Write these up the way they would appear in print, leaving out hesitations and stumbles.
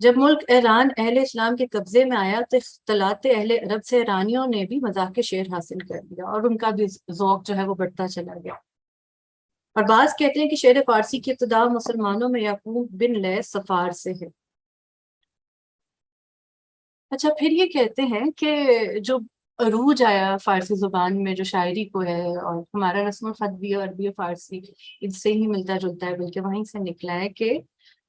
جب ملک ایران اہل اسلام کے قبضے میں آیا تو اختلاط اہل عرب سے ایرانیوں نے بھی مذاق شعر حاصل کر لیا اور ان کا بھی ذوق جو ہے وہ بڑھتا چلا گیا. اور بعض کہتے ہیں کہ شعر فارسی کی ابتدا مسلمانوں میں یعقوب بن لیث صفار سے ہے. اچھا پھر یہ کہتے ہیں کہ جو عروج آیا فارسی زبان میں جو شاعری کو ہے، اور ہمارا رسم الخط بھی اور عربی و فارسی اس سے ہی ملتا جلتا ہے، بلکہ وہیں سے نکلا ہے کہ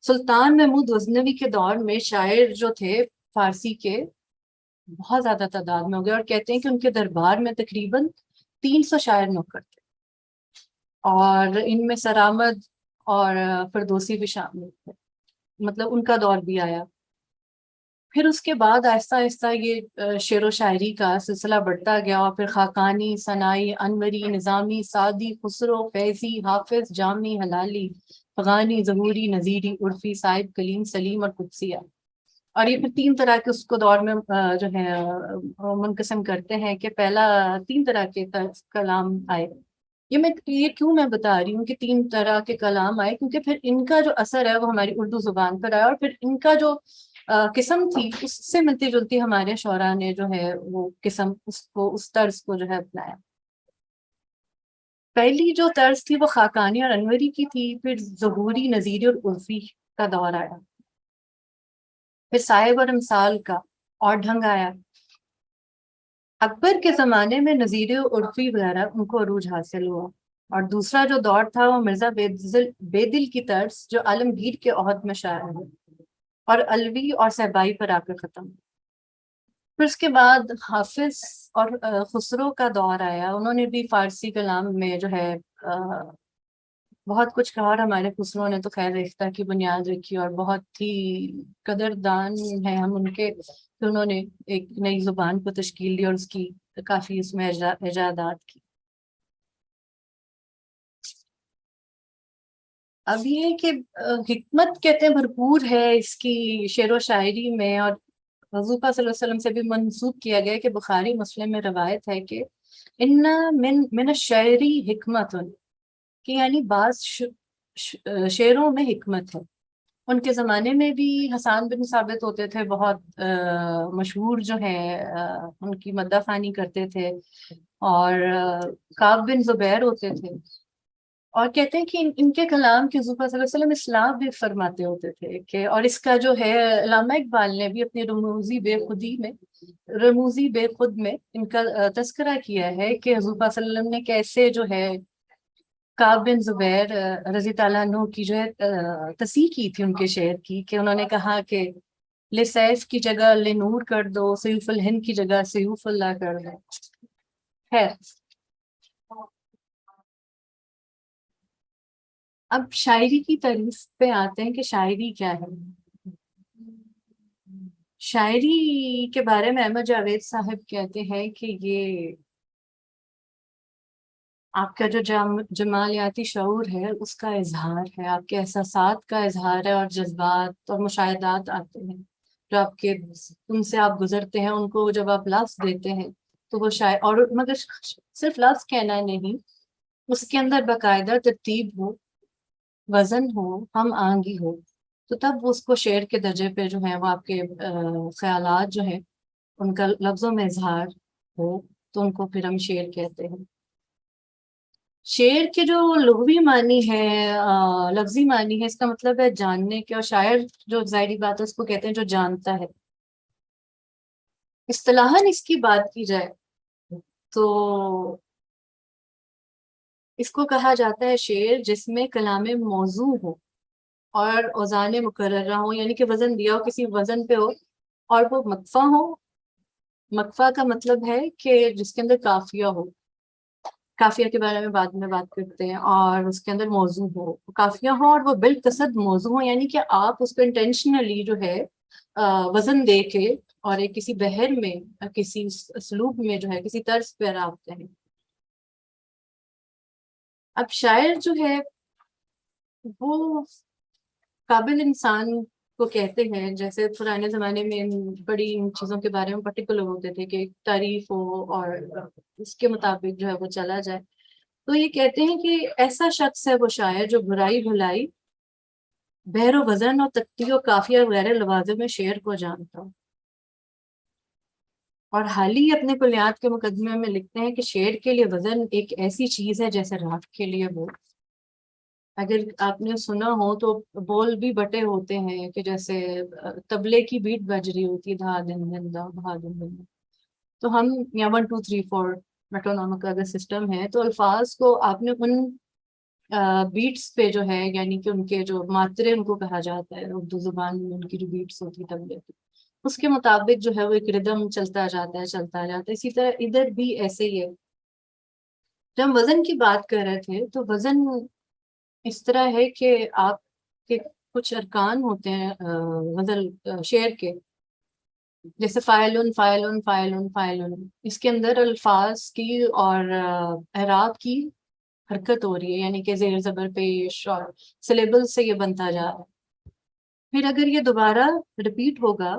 سلطان محمود غزنوی کے دور میں شاعر جو تھے فارسی کے بہت زیادہ تعداد میں ہو گئے، اور کہتے ہیں کہ ان کے دربار میں تقریباً 300 شاعر نوکر تھے، اور ان میں سرآمد اور فردوسی بھی شامل تھے، مطلب ان کا دور بھی آیا. پھر اس کے بعد آہستہ آہستہ یہ شعر و شاعری کا سلسلہ بڑھتا گیا، اور پھر خاقانی، ثنائی، انوری، نظامی، سعدی، خسرو، فیضی، حافظ، جامی، حلالی، فغانی، ظہوری، نظیری، عرفی، صاحب کلیم، سلیم اور قدسیہ. اور یہ پھر 3 طرح کے اس کو دور میں جو ہے منقسم کرتے ہیں کہ پہلا 3 طرح کے کلام آئے. یہ کیوں میں بتا رہی ہوں کہ 3 طرح کے کلام آئے، کیونکہ پھر ان کا جو اثر ہے وہ ہماری اردو زبان پر آیا، اور پھر ان کا جو قسم تھی اس سے ملتی جلتی ہمارے شعراء نے جو ہے وہ قسم اس طرز کو جو ہے اپنایا. پہلی جو طرز تھی وہ خاقانی اور انوری کی تھی، پھر ظہوری، نظیری اور عرفی کا دور آیا، پھر صاحب اور امثال کا اور ڈھنگ آیا. اکبر کے زمانے میں نظیری اور عرفی وغیرہ ان کو عروج حاصل ہوا، اور دوسرا جو دور تھا وہ مرزا بیدل کی طرز جو عالمگیر کے عہد میں شائع ہے اور الوی اور صحبائی پر آ کر ختم. پھر اس کے بعد حافظ اور خسرو کا دور آیا، انہوں نے بھی فارسی کلام میں جو ہے بہت کچھ کہا، اور ہمارے خسرو نے تو خیر ریختہ کی بنیاد رکھی، اور بہت ہی قدردان ہیں ہم ان کے کہ انہوں نے ایک نئی زبان کو تشکیل دی اور اس کی کافی اس میں ایجادات کی. اب یہ ہے کہ حکمت کہتے ہیں بھرپور ہے اس کی شعر و شاعری میں، اور حضور پاک صلی اللہ علیہ وسلم سے بھی منسوب کیا گیا کہ بخاری مسلم میں روایت ہے کہ ان من الشعری حکمت، کہ یعنی بعض شعروں میں حکمت ہے. ان کے زمانے میں بھی حسان بن ثابت ہوتے تھے بہت مشہور جو ہے، ان کی مدح ثانی کرتے تھے، اور کعب بن زبیر ہوتے تھے، اور کہتے ہیں کہ ان کے کلام کے حضور صلی اللہ علیہ وسلم اصلاح بھی فرماتے ہوتے تھے کہ، اور اس کا جو ہے علامہ اقبال نے بھی اپنی رموزی بے خود میں ان کا تذکرہ کیا ہے کہ حضور صلی اللہ علیہ وسلم نے کیسے جو ہے کعب بن زبیر رضی تعالیٰ عنہ کی جو ہے تصحیح کی تھی ان کے شعر کی، کہ انہوں نے کہا کہ لے سیف کی جگہ لے نور کر دو، سیوف الہند کی جگہ سیوف اللہ کر دو. خیر، اب شاعری کی تعریف پہ آتے ہیں کہ شاعری کیا ہے. شاعری کے بارے میں احمد جاوید صاحب کہتے ہیں کہ یہ آپ کا جو جمالیاتی شعور ہے اس کا اظہار ہے، آپ کے احساسات کا اظہار ہے، اور جذبات اور مشاہدات آتے ہیں جو آپ کے ان سے آپ گزرتے ہیں، ان کو جب آپ لفظ دیتے ہیں تو وہ شاعر، اور مگر صرف لفظ کہنا نہیں، اس کے اندر باقاعدہ ترتیب ہو، وزن ہو، ہم آہنگی ہو، تو تب اس کو شعر کے درجے پہ جو ہے وہ آپ کے خیالات جو ہیں ان کا لفظوں میں اظہار ہو، تو ان کو پھر ہم شعر کہتے ہیں. شعر کے جو لغوی معنی ہے، لفظی معنی ہے، اس کا مطلب ہے جاننے کے، اور شاعر جو ظاہری بات ہے اس کو کہتے ہیں جو جانتا ہے. اصطلاحاً اس کی بات کی جائے تو اس کو کہا جاتا ہے شعر جس میں کلام موضوع ہو اور اوزان مقررہ ہو، یعنی کہ وزن دیا ہو، کسی وزن پہ ہو، اور وہ مقفع ہو. مقفع کا مطلب ہے کہ جس کے اندر قافیہ ہو، قافیہ کے بارے میں بعد میں بات کرتے ہیں، اور اس کے اندر موضوع ہو، قافیہ ہو، اور وہ بالقصد موضوع ہو، یعنی کہ آپ اس کو انٹینشنلی جو ہے وزن دے کے اور ایک کسی بحر میں، کسی اسلوب میں جو ہے کسی طرز پہ رابطے ہیں. اب شاعر جو ہے وہ قابل انسان کو کہتے ہیں، جیسے پرانے زمانے میں بڑی ان چیزوں کے بارے میں پرٹیکولر ہوتے تھے کہ ایک تعریف ہو اور اس کے مطابق جو ہے وہ چلا جائے. تو یہ کہتے ہیں کہ ایسا شخص ہے وہ شاعر جو برائی بھلائی بحر و وزن اور تختی و قافیہ وغیرہ لوازم میں شعر کو جانتا ہوں. اور حال ہی اپنے کلیات کے مقدمے میں لکھتے ہیں کہ شعر کے لیے وزن ایک ایسی چیز ہے جیسے رات کے لیے وہ. اگر آپ نے سنا ہو تو بول بھی بٹے ہوتے ہیں کہ جیسے طبلے کی بیٹ بج رہی ہوتی ہے دھا دن دن دا دھا دن دن. تو ہم یا 1 2 3 4 میٹرونوم کا اگر سسٹم ہے تو الفاظ کو آپ نے ان بیٹس پہ جو ہے یعنی کہ ان کے جو ماترے ان کو کہا جاتا ہے اردو زبان میں ان کی جو بیٹس ہوتی ہے طبلے کی اس کے مطابق جو ہے وہ ایک ردم چلتا جاتا ہے. اسی طرح ادھر بھی ایسے ہی ہے. جب ہم وزن کی بات کر رہے تھے تو وزن اس طرح ہے کہ آپ کے کچھ ارکان ہوتے ہیں غزل شعر کے جیسے فاعلن فاعلن فاعلن فاعلن اس کے اندر الفاظ کی اور اعراب کی حرکت ہو رہی ہے یعنی کہ زیر زبر پیش اور سلیبل سے یہ بنتا جا رہا ہے. پھر اگر یہ دوبارہ رپیٹ ہوگا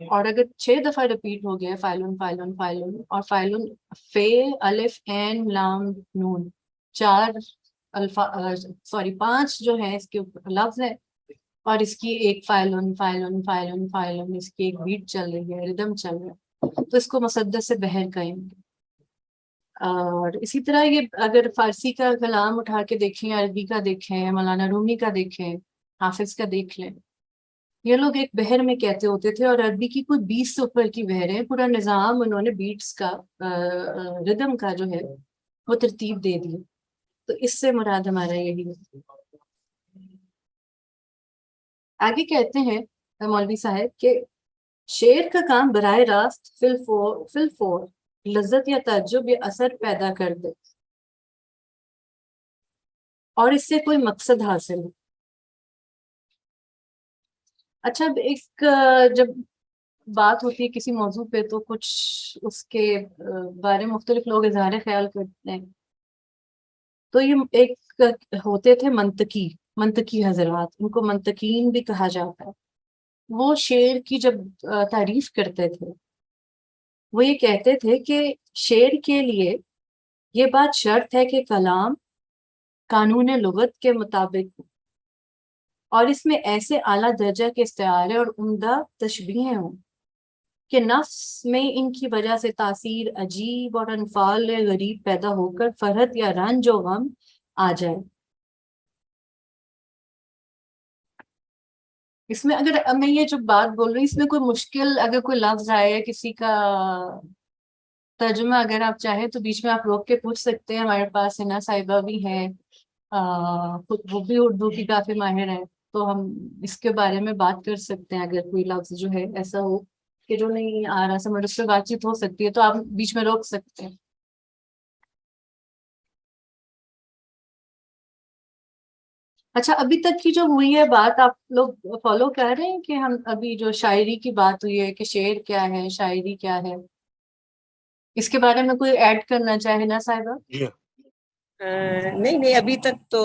اور اگر 6 دفعہ رپیٹ ہو گیا فاعلن فاعلن فاعلن اور فاعلن فے الف عین لام نون 4 الفاظ 5 جو ہے اس کے لفظ ہے اور اس کی ایک فاعلن فاعلن فاعلن فاعلن اس کی ایک بیٹ چل رہی ہے ردم چل رہا ہے تو اس کو مسدس سے بحر کہیں گے. اور اسی طرح یہ اگر فارسی کا کلام اٹھا کے دیکھیں عربی کا دیکھیں مولانا رومی کا دیکھیں حافظ کا دیکھ لیں یہ لوگ ایک بحر میں کہتے ہوتے تھے اور عربی کی کچھ 20 سے اوپر کی بحریں پورا نظام انہوں نے بیٹس کا ردم کا جو ہے وہ ترتیب دے دی. تو اس سے مراد ہمارا یہی ہے. آگے کہتے ہیں مولوی صاحب کہ شعر کا کام براہ راست فی الفور لذت یا تعجب یا اثر پیدا کر دے اور اس سے کوئی مقصد حاصل ہو. اچھا ایک جب بات ہوتی ہے کسی موضوع پہ تو کچھ اس کے بارے میں مختلف لوگ اظہار خیال کرتے ہیں تو یہ ایک ہوتے تھے منطقی حضرات ان کو منطقین بھی کہا جاتا ہے. وہ شعر کی جب تعریف کرتے تھے وہ یہ کہتے تھے کہ شعر کے لیے یہ بات شرط ہے کہ کلام قانون لغت کے مطابق ہو اور اس میں ایسے اعلیٰ درجہ کے استعارے اور عمدہ تشبیہیں ہوں کہ نفس میں ان کی وجہ سے تاثیر عجیب اور انفعال غریب پیدا ہو کر فرحت یا رنج و غم آ جائے. اس میں اگر میں یہ جو بات بول رہی ہوں اس میں کوئی مشکل اگر کوئی لفظ آئے کسی کا ترجمہ اگر آپ چاہیں تو بیچ میں آپ روک کے پوچھ سکتے ہیں. ہمارے پاس ثنا صاحبہ بھی ہیں وہ بھی اردو کی کافی ماہر ہیں تو ہم اس کے بارے میں بات کر سکتے ہیں اگر کوئی لفظ جو ہے ایسا ہو کہ جو نہیں آ رہا سمجھ اس سے بات چیت ہو سکتی ہے تو آپ بیچ میں روک سکتے ہیں. اچھا ابھی تک کی جو ہوئی ہے بات آپ لوگ فالو کر رہے ہیں کہ ہم ابھی جو شاعری کی بات ہوئی ہے کہ شعر کیا ہے شاعری کیا ہے اس کے بارے میں کوئی ایڈ کرنا چاہے نا صاحبہ؟ نہیں ابھی تک تو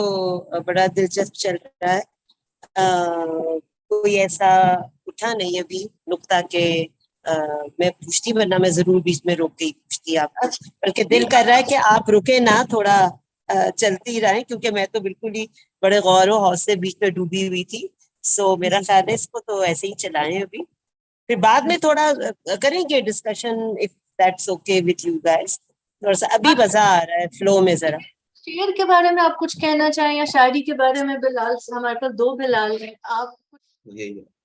بڑا دلچسپ چل رہا ہے. کوئی ایسا اٹھا نہیں ابھی نقطہ کہ میں پوچھتی ورنہ میں ضرور بیچ میں روک کے ہی پوچھتی آپ کو بلکہ دل کر رہا ہے کہ آپ رکے نہ تھوڑا چلتی رہیں کیونکہ میں تو بالکل ہی بڑے غور و حوص سے بیچ میں ڈوبی ہوئی تھی. سو میرا خیال ہے اس کو تو ایسے ہی چلائیں ابھی پھر بعد میں تھوڑا کریں گے discussion if that's okay with you guys. تھوڑا سا ابھی مزہ آ رہا ہے فلو میں ذرا. شعر کے بارے میں آپ کچھ کہنا چاہیں یا شاعری کے بارے میں؟ بلال ہمارے پاس 2 بلال ہیں آپ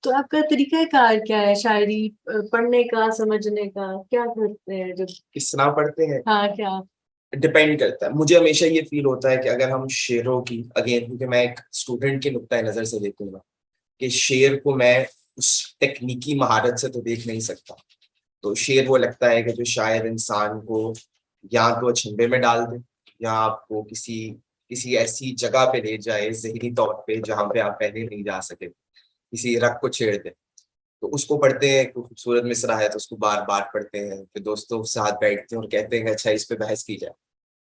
تو آپ کا طریقہ کار کیا ہے شاعری پڑھنے کا سمجھنے کا کیا کرتے ہیں جب کس طرح پڑھتے ہیں؟ ہاں کیا ڈپینڈ کرتا ہے. مجھے ہمیشہ یہ فیل ہوتا ہے کہ اگر ہم شعروں کی اگین کیونکہ میں ایک اسٹوڈنٹ کے نقطۂ نظر سے دیکھوں گا کہ شعر کو میں اس تکنیکی مہارت سے تو دیکھ نہیں سکتا. تو شعر وہ لگتا ہے کہ جو شاعر انسان کو یا تو اچھمبے میں ڈال دے یا آپ کو کسی ایسی جگہ پہ لے جائے ذہنی طور پہ جہاں پہ آپ پہلے نہیں جا سکے کسی رگ کو چھیڑ دے. تو اس کو پڑھتے ہیں کوئی خوبصورت مصرع ہے تو اس کو بار بار پڑھتے ہیں پھر دوستوں کے ساتھ بیٹھتے ہیں اور کہتے ہیں کہ اچھا اس پہ بحث کی جائے.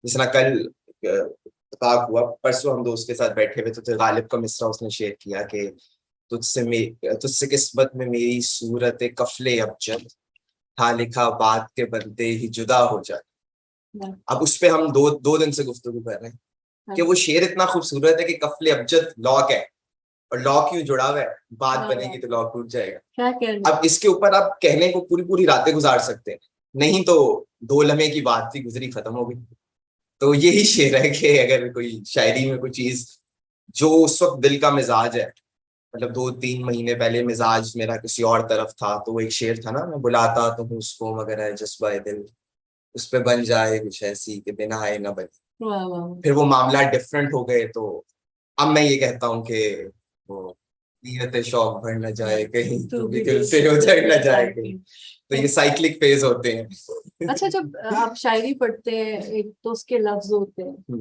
جس طرح کل اتفاق ہوا پرسوں ہم دوست کے ساتھ بیٹھے ہوئے تو غالب کا مصرع اس نے شیئر کیا کہ تجھ سے قسمت میں میری صورت کفل ابجد تھا لکھا بات کے بندے ہی جدا ہو جائے. اب اس پہ ہم دو دن سے گفتگو کر رہے ہیں کہ وہ شعر اتنا خوبصورت ہے کہ کفل ابجد لاک ہے اور لاک کیوں جڑا ہوا ہے, بات ہاں. بنے گی تو لاک ٹوٹ جائے گا. کیا کہہ رہے اب اس کے اوپر آپ کہنے کو پوری پوری راتیں گزار سکتے ہیں, نہیں تو 2 لمحے کی بات تھی گزری ختم ہو گئی. تو یہی شعر ہے کہ اگر کوئی شاعری میں کوئی چیز جو اس وقت دل کا مزاج ہے, مطلب 2-3 مہینے پہلے مزاج میرا کسی اور طرف تھا, تو وہ ایک شعر تھا نا, میں بلاتا تو ہوں اس کو مگر ہے جذبہ دل, اس پہ بن جائے کچھ ایسی کہ بنا آئے نہ بنے. واہ واہ. پھر وہ معاملات ڈفرینٹ ہو گئے, تو اب میں یہ کہتا ہوں کہ وہ نیت شوق بڑھ نہ جائے کہیں, تو بھی دل سے اتر نہ جائے کہیں. تو یہ سائیکلک فیز ہوتے ہیں. اچھا, جب آپ شاعری پڑھتے ہیں ایک تو اس کے لفظ ہوتے ہیں,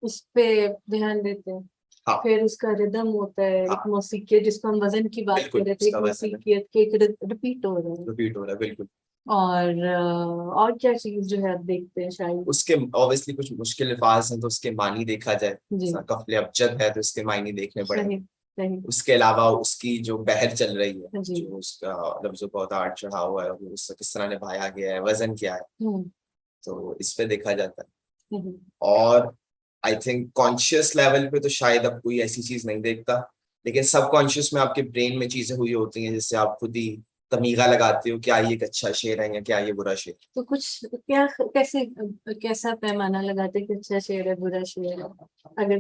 اس پہ دھیان دیتے ہیں, ہاں. پھر اس کا ردم ہوتا ہے, ایک موسیقی جس کو ہم وزن کی بات بالکل, کر رہے تھے, اس ایک کا وزن ہے. موسیقیت کے ایک ریپیٹ ہو رہا ہے, ریپیٹ ہو رہا ہے بالکل. اور کیا چیز جو ہے آپ دیکھتے ہیں شاعری؟ اس کے obviously کچھ مشکل الفاظ ہیں تو اس کے معنی دیکھا جائے, جی قفل ابجد ہے تو اس کے معنی دیکھنے پڑیں. صحیح صحیح. اس کے علاوہ اس کی جو بحر چل رہی ہے, جی. جو اس کا لفظ و بہت چڑھا ہوا ہے, وہ اس سے کس طرح نبھایا گیا ہے, وزن کیا ہے, ہوں. تو اس پہ دیکھا جاتا ہے. ہوں. اور آئی تھنک کانشیس لیول پہ تو شاید اب کوئی ایسی چیز نہیں دیکھتا, لیکن سب کانشیس میں آپ کے برین میں چیزیں ہوئی ہوتی ہیں جس سے آپ خود ہی تمیغہ لگاتے ہو کیا یہ ایک اچھا شعر ہے یا کیا یہ برا شعر. تو کچھ کیسا پیمانہ لگاتے کہ اچھا شعر ہے برا شعر ہے؟ اگر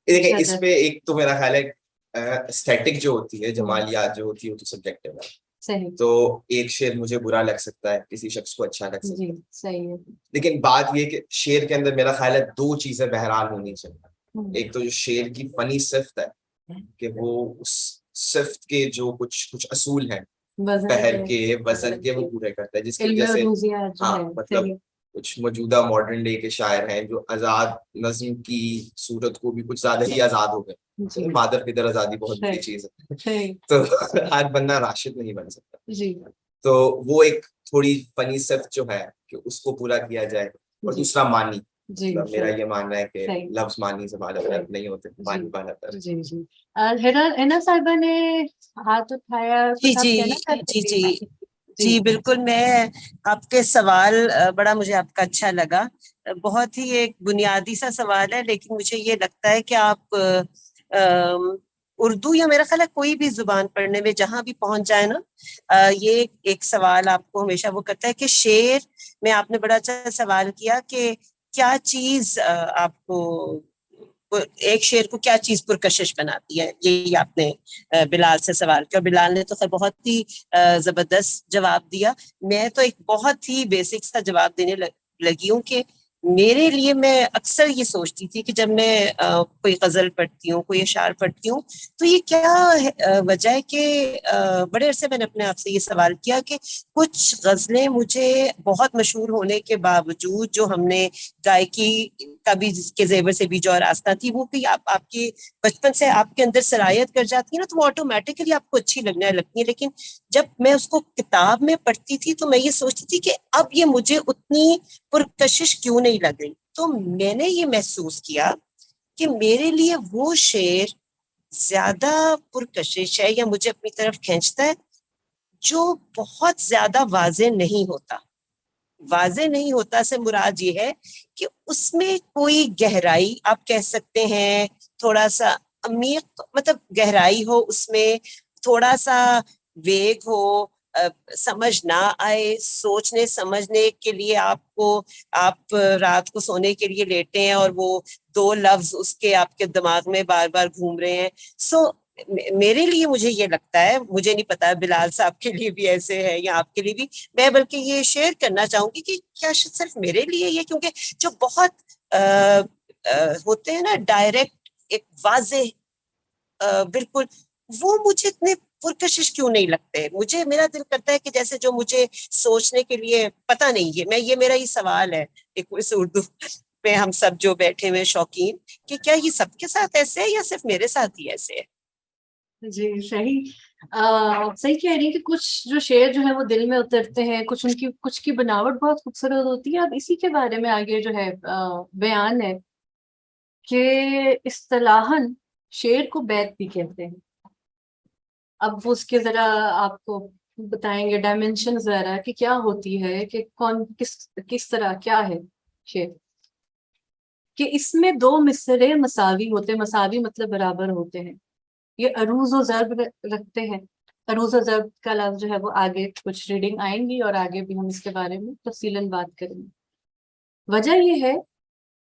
دیکھیں اس پہ ایک تو میرا خیال ہے اسٹیٹک جو ہوتی ہے, جمالیات جو ہوتی ہے, وہ تو سبجیکٹیو ہے. صحیح. تو ایک شعر مجھے برا لگ سکتا ہے, کسی شخص کو اچھا لگ سکتا ہے. جی صحیح ہے. لیکن بات یہ کہ شعر کے اندر میرا خیال ہے 2 چیزیں بہرحال ہونی چاہیے. ایک تو جو شعر کی فنی صفت ہے کہ وہ اس صفت کے جو کچھ اصول ہیں بہر کے, وزن کے, وہ پورے کرتا ہے, جس کی وجہ سے ہاں مطلب کچھ موجودہ ماڈرن ڈے کے شاعر ہیں جو آزاد نظم کی صورت کو بھی کچھ زیادہ ہی آزاد ہو گئے. مادر کی در آزادی بہت بڑی چیز ہے, تو ہر بندہ راشد نہیں بن سکتا. جی. تو وہ ایک تھوڑی فنی صفت جو ہے کہ اس کو پورا کیا جائے. اور دوسرا معنی, میرا یہ ماننا ہے کہ لفظ معنی سے بالا نہیں ہوتے, معنی بالا تر. جی جی. حنا صاحبہ نے ہاتھ اٹھایا. جی جی جی جی بالکل. میں آپ کے سوال بڑا مجھے آپ کا اچھا لگا, بہت ہی ایک بنیادی سا سوال ہے, لیکن مجھے یہ لگتا ہے کہ آپ اردو یا میرا خیال ہے کوئی بھی زبان پڑھنے میں جہاں بھی پہنچ جائے نا, یہ ایک سوال آپ کو ہمیشہ وہ کرتا ہے کہ شعر میں آپ نے بڑا اچھا سوال کیا کہ کیا چیز آپ کو, ایک شعر کو کیا چیز پرکشش بناتی ہے. یہی آپ نے بلال سے سوال کیا, اور بلال نے تو خیر بہت ہی زبردست جواب دیا. میں تو ایک بہت ہی بیسک سا جواب دینے لگی ہوں کہ میرے لیے میں اکثر یہ سوچتی تھی کہ جب میں کوئی غزل پڑھتی ہوں, کوئی اشعار پڑھتی ہوں, تو یہ کیا وجہ ہے کہ بڑے عرصے میں نے اپنے آپ سے یہ سوال کیا کہ کچھ غزلیں مجھے بہت مشہور ہونے کے باوجود جو ہم نے گائکی کا بھی کے زیور سے بھی جو راستہ تھی وہ بھی آپ کی بچپن سے آپ کے اندر سرایت کر جاتی ہے نا, تو وہ آٹومیٹکلی آپ کو اچھی لگنے لگتی ہے. لیکن جب میں اس کو کتاب میں پڑھتی تھی تو میں یہ سوچتی تھی کہ اب یہ مجھے اتنی پرکشش کیوں نہیں لگ رہی. تو میں نے یہ محسوس کیا کہ میرے لیے وہ شعر زیادہ پرکشش ہے یا مجھے اپنی طرف کھینچتا ہے جو بہت زیادہ واضح نہیں ہوتا. واضح نہیں ہوتا سے مراد یہ ہے کہ اس میں کوئی گہرائی آپ کہہ سکتے ہیں, تھوڑا سا عمیق مطلب گہرائی ہو, اس میں تھوڑا سا ویگ ہو, سمجھ نہ آئے, سوچنے سمجھنے کے لیے آپ رات کو سونے کے لیے لیٹے ہیں اور وہ 2 لفظ اس کے آپ کے دماغ میں بار بار گھوم رہے ہیں. میرے لیے مجھے یہ لگتا ہے, مجھے نہیں پتا بلال صاحب کے لیے بھی ایسے ہے یا آپ کے لیے بھی, میں بلکہ یہ شیئر کرنا چاہوں گی کہ کیا صرف میرے لیے یہ, کیونکہ جو بہت ہوتے ہیں نا ڈائریکٹ ایک واضح بالکل, وہ مجھے اتنے پرکشش کیوں نہیں لگتے. مجھے میرا دل کرتا ہے کہ جیسے جو مجھے سوچنے کے لیے پتہ نہیں ہے, یہ میرا یہ سوال ہے ایک اس اردو پہ ہم سب جو بیٹھے ہوئے شوقین, کہ کیا یہ سب کے ساتھ ایسے ہے یا صرف میرے ساتھ ہی ایسے ہے. جی صحیح. صحیح کہہ رہی ہیں کہ کچھ جو شعر جو ہے وہ دل میں اترتے ہیں, ان کی کچھ کی بناوٹ بہت خوبصورت ہوتی ہے. اب اسی کے بارے میں آگے جو ہے بیان ہے کہ اصطلاحاً شعر کو بیت بھی کہتے ہیں. اب وہ اس کے ذرا آپ کو بتائیں گے ڈائمینشن ذرا کہ کیا ہوتی ہے, کہ کون کس طرح کیا ہے شعر, کہ اس میں 2 مصرعے مساوی ہوتے ہیں. مساوی مطلب برابر ہوتے ہیں, یہ عروض و ضرب رکھتے ہیں. عروض و ضرب کا لفظ جو ہے وہ آگے کچھ ریڈنگ آئیں گی اور آگے بھی ہم اس کے بارے میں تفصیلاً بات کریں گے. وجہ یہ ہے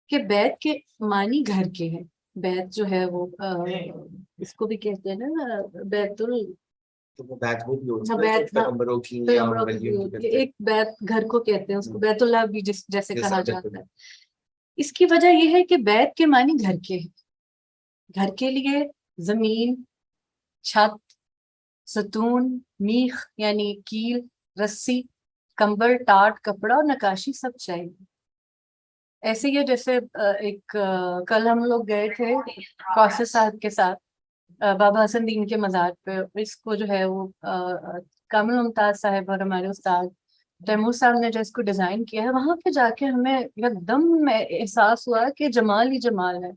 کہ بیت کے معنی گھر کے ہیں. بیت جو ہے وہ اس کو بھی کہتے ہیں نا بیت ال تو وہ بیت وہ بھی ہوتی ہاں، ہے بیت، ہاں، پیغمبروں کی یا پیغمبروں کی ولیوں کی ہوتی ہے. کرتے ہیں. ایک بیت گھر کو کہتے ہیں، اس کو بیت اللہ بھی جیسے Yes, کہا بالکل. جاتا ہے. اس کی وجہ یہ ہے کہ بیت کے معنی گھر کے ہیں. گھر کے لیے زمین، چھت، ستون، میخ یعنی کیل، رسی، کمبل، ٹاٹ، کپڑا اور نقاشی سب چاہیے. ایسے ہی ہے جیسے کل ہم لوگ گئے تھے قاصد صاحب کے ساتھ بابا حسن دین کے مزار پہ. اس کو جو ہے وہ کامل ممتاز صاحب اور ہمارے استاد تیمور صاحب نے جو اس کو ڈیزائن کیا ہے، وہاں پہ جا کے ہمیں ایک دم احساس ہوا کہ جمال ہی جمال ہے.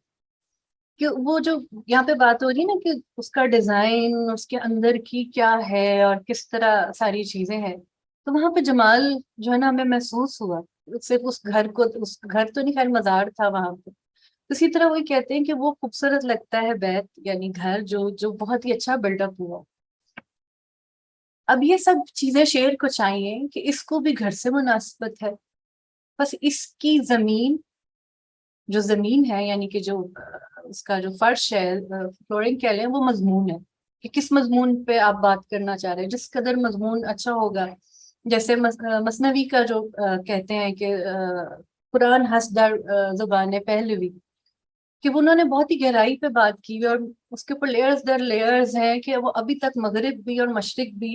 کہ وہ جو یہاں پہ بات ہو رہی ہے نا کہ اس کا ڈیزائن، اس کے اندر کی کیا ہے اور کس طرح ساری چیزیں ہیں، تو وہاں پہ جمال جو ہے نا ہمیں محسوس ہوا. صرف اس گھر کو، اس گھر تو نہیں، خیر مزار تھا وہاں پہ. اسی طرح وہی کہتے ہیں کہ وہ خوبصورت لگتا ہے بیت یعنی گھر جو بہت ہی اچھا بلڈ اپ ہوا. اب یہ سب چیزیں شعر کو چاہیے کہ اس کو بھی گھر سے مناسبت ہے. بس اس کی زمین، جو زمین ہے یعنی کہ جو اس کا جو فرش ہے، فلورنگ کہہ لیں، وہ مضمون ہے کہ کس مضمون پہ آپ بات کرنا چاہ رہے ہیں. جس قدر مضمون اچھا ہوگا، جیسے مثنوی کا جو کہتے ہیں کہ قرآن حسدر زبان پہلوی، کہ انہوں نے بہت ہی گہرائی پہ بات کی اور اس کے اوپر لیئرز در لیئرز ہیں کہ وہ ابھی تک مغرب بھی اور مشرق بھی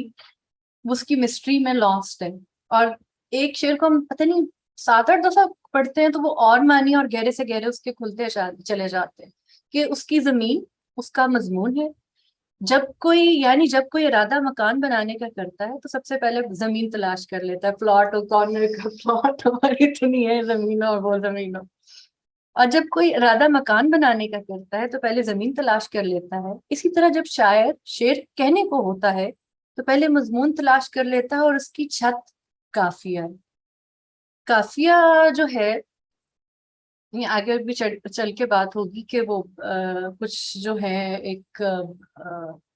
اس کی مسٹری میں لاسٹ ہے. اور ایک شعر کو ہم پتہ نہیں 7-8 دفعہ پڑھتے ہیں تو وہ اور معنی اور گہرے سے گہرے اس کے کھلتے چلے جاتے ہیں کہ اس کی زمین اس کا مضمون ہے. جب کوئی ارادہ مکان بنانے کا کرتا ہے تو سب سے پہلے زمین تلاش کر لیتا ہے. پلاٹ اور کارنر کا پلاٹ ہماری اتنی ہے زمین اور وہ زمین. اور جب کوئی ارادہ مکان بنانے کا کرتا ہے تو پہلے زمین تلاش کر لیتا ہے. اسی طرح جب شعر کہنے کو ہوتا ہے تو پہلے مضمون تلاش کر لیتا ہے اور اس کی چھت قافیہ. قافیہ جو ہے آگے بھی چل کے بات ہوگی کہ وہ کچھ جو ہے ایک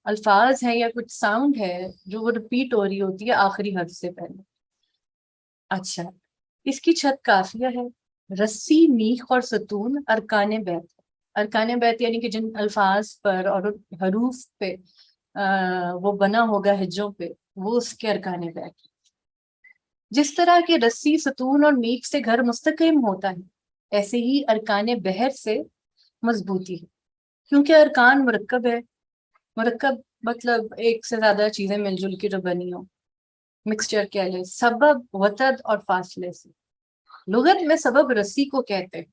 الفاظ ہیں یا کچھ ساؤنڈ ہے جو وہ ریپیٹ ہو رہی ہوتی ہے آخری حرف سے پہلے. اچھا، اس کی چھت قافیہ ہے. رسی، میخ اور ستون ارکان بیت. ارکان بیت یعنی کہ جن الفاظ پر اور حروف پہ وہ بنا ہوگا ہجوں پہ، وہ اس کے ارکان بیت. جس طرح کہ رسی، ستون اور میخ سے گھر مستحکم ہوتا ہے، ایسے ہی ارکان بحر سے مضبوطی ہے. کیونکہ ارکان مرکب ہے. مرکب مطلب ایک سے زیادہ چیزیں مل جل کے جو بنی ہوں، مکسچر کہہ لیں. سبب، وتد اور فاصلے سے. لغت میں سبب رسی کو کہتے ہیں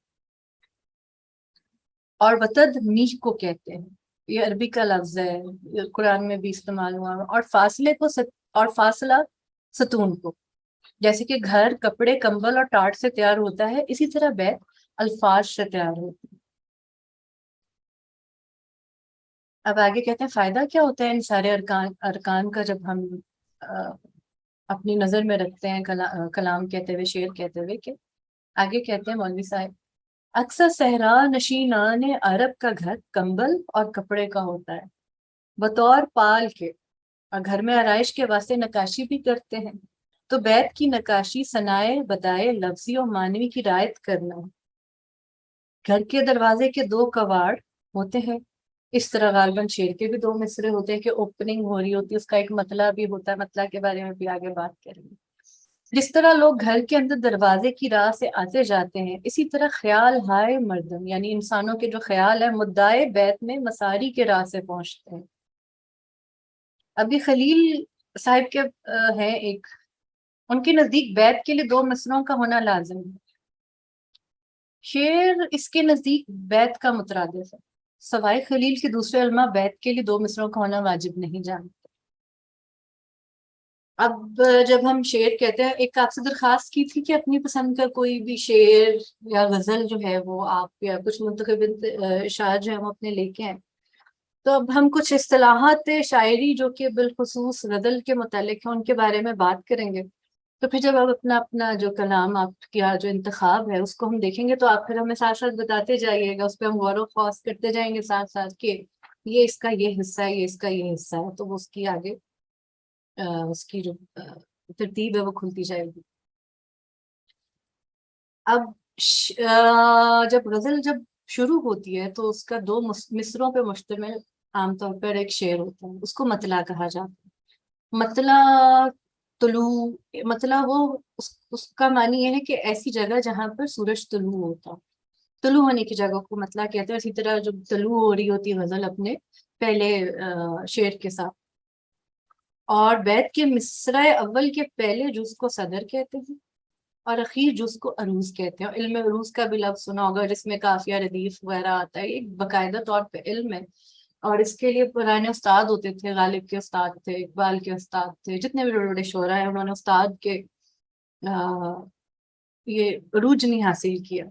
اور وتد میخ کو کہتے ہیں. یہ عربی کا لفظ ہے، قرآن میں بھی استعمال ہوا. اور فاصلہ ستون کو. جیسے کہ گھر کپڑے، کمبل اور ٹاٹ سے تیار ہوتا ہے، اسی طرح بیت الفاظ سے تیار ہوتی ہے. اب آگے کہتے ہیں فائدہ کیا ہوتا ہے ان سارے ارکان کا جب ہم اپنی نظر میں رکھتے ہیں کلام کہتے ہوئے، شعر کہتے ہوئے. کہ آگے کہتے ہیں مولوی صاحب، اکثر صحرا نشینان عرب کا گھر کمبل اور کپڑے کا ہوتا ہے بطور پال کے، اور گھر میں آرائش کے واسطے نقاشی بھی کرتے ہیں. تو بیت کی نقاشی صنائع بدائع لفظی اور معنوی کی رعایت کرنا. گھر کے دروازے کے 2 کواڑ ہوتے ہیں. اس طرح غالباً شعر کے بھی 2 مصرے ہوتے ہیں کہ اوپننگ ہو رہی ہوتی ہے، اس کا ایک مطلب بھی ہوتا ہے. مطلب کے بارے میں بھی آگے بات کریں گے. جس طرح لوگ گھر کے اندر دروازے کی راہ سے آتے جاتے ہیں، اسی طرح خیال ہائے مردم یعنی انسانوں کے جو خیال ہے مدعائے بیت میں مساری کے راہ سے پہنچتے ہیں. ابھی خلیل صاحب کے ہیں ایک، ان کے نزدیک بیت کے لیے 2 مصروں کا ہونا لازم ہے. شعر اس کے نزدیک بیت کا مترادف ہے. سوائے خلیل کے دوسرے علماء بیت کے لیے 2 مصروں کا ہونا واجب نہیں جانتے. اب جب ہم شعر کہتے ہیں، ایک آپ سے درخواست کی تھی کہ اپنی پسند کا کوئی بھی شعر یا غزل جو ہے وہ آپ یا کچھ منتخب اشعار جو ہے ہم اپنے لے کے ہیں. تو اب ہم کچھ اصطلاحات شاعری جو کہ بالخصوص غزل کے متعلق ہیں ان کے بارے میں بات کریں گے. تو پھر جب آپ اپنا جو کلام آپ کا جو انتخاب ہے اس کو ہم دیکھیں گے تو آپ پھر ہمیں ساتھ ساتھ بتاتے جائیے گا، اس پہ ہم غور و خوض کرتے جائیں گے ساتھ ساتھ کہ یہ اس کا یہ حصہ ہے، یہ اس کا یہ حصہ ہے، تو وہ اس کی آگے اس کی جو ترتیب ہے وہ کھلتی جائے گی. اب جب غزل جب شروع ہوتی ہے تو اس کا دو مصروں پہ مشتمل عام طور پر ایک شعر ہوتا ہے، اس کو مطلع کہا جاتا ہے. مطلع طلوع، مطلع وہ اس کا معنی یہ ہے کہ ایسی جگہ جہاں پر سورج طلوع ہوتا، طلوع ہونے کی جگہ کو مطلع کہتے ہیں. اسی طرح جب طلوع ہو رہی ہوتی ہے غزل اپنے پہلے شعر کے ساتھ. اور بیت کے مصرع اول کے پہلے جز کو صدر کہتے ہیں اور اخیر جز کو عروض کہتے ہیں. علم عروض کا بھی لفظ سنا ہوگا جس میں قافیہ ردیف وغیرہ آتا ہے. ایک باقاعدہ طور پہ علم ہے اور اس کے لیے پرانے استاد ہوتے تھے، غالب کے استاد تھے، اقبال کے استاد تھے، جتنے بھی بڑے بڑے شعراء ہیں انہوں نے استاد کے یہ عروج نہیں حاصل کیا.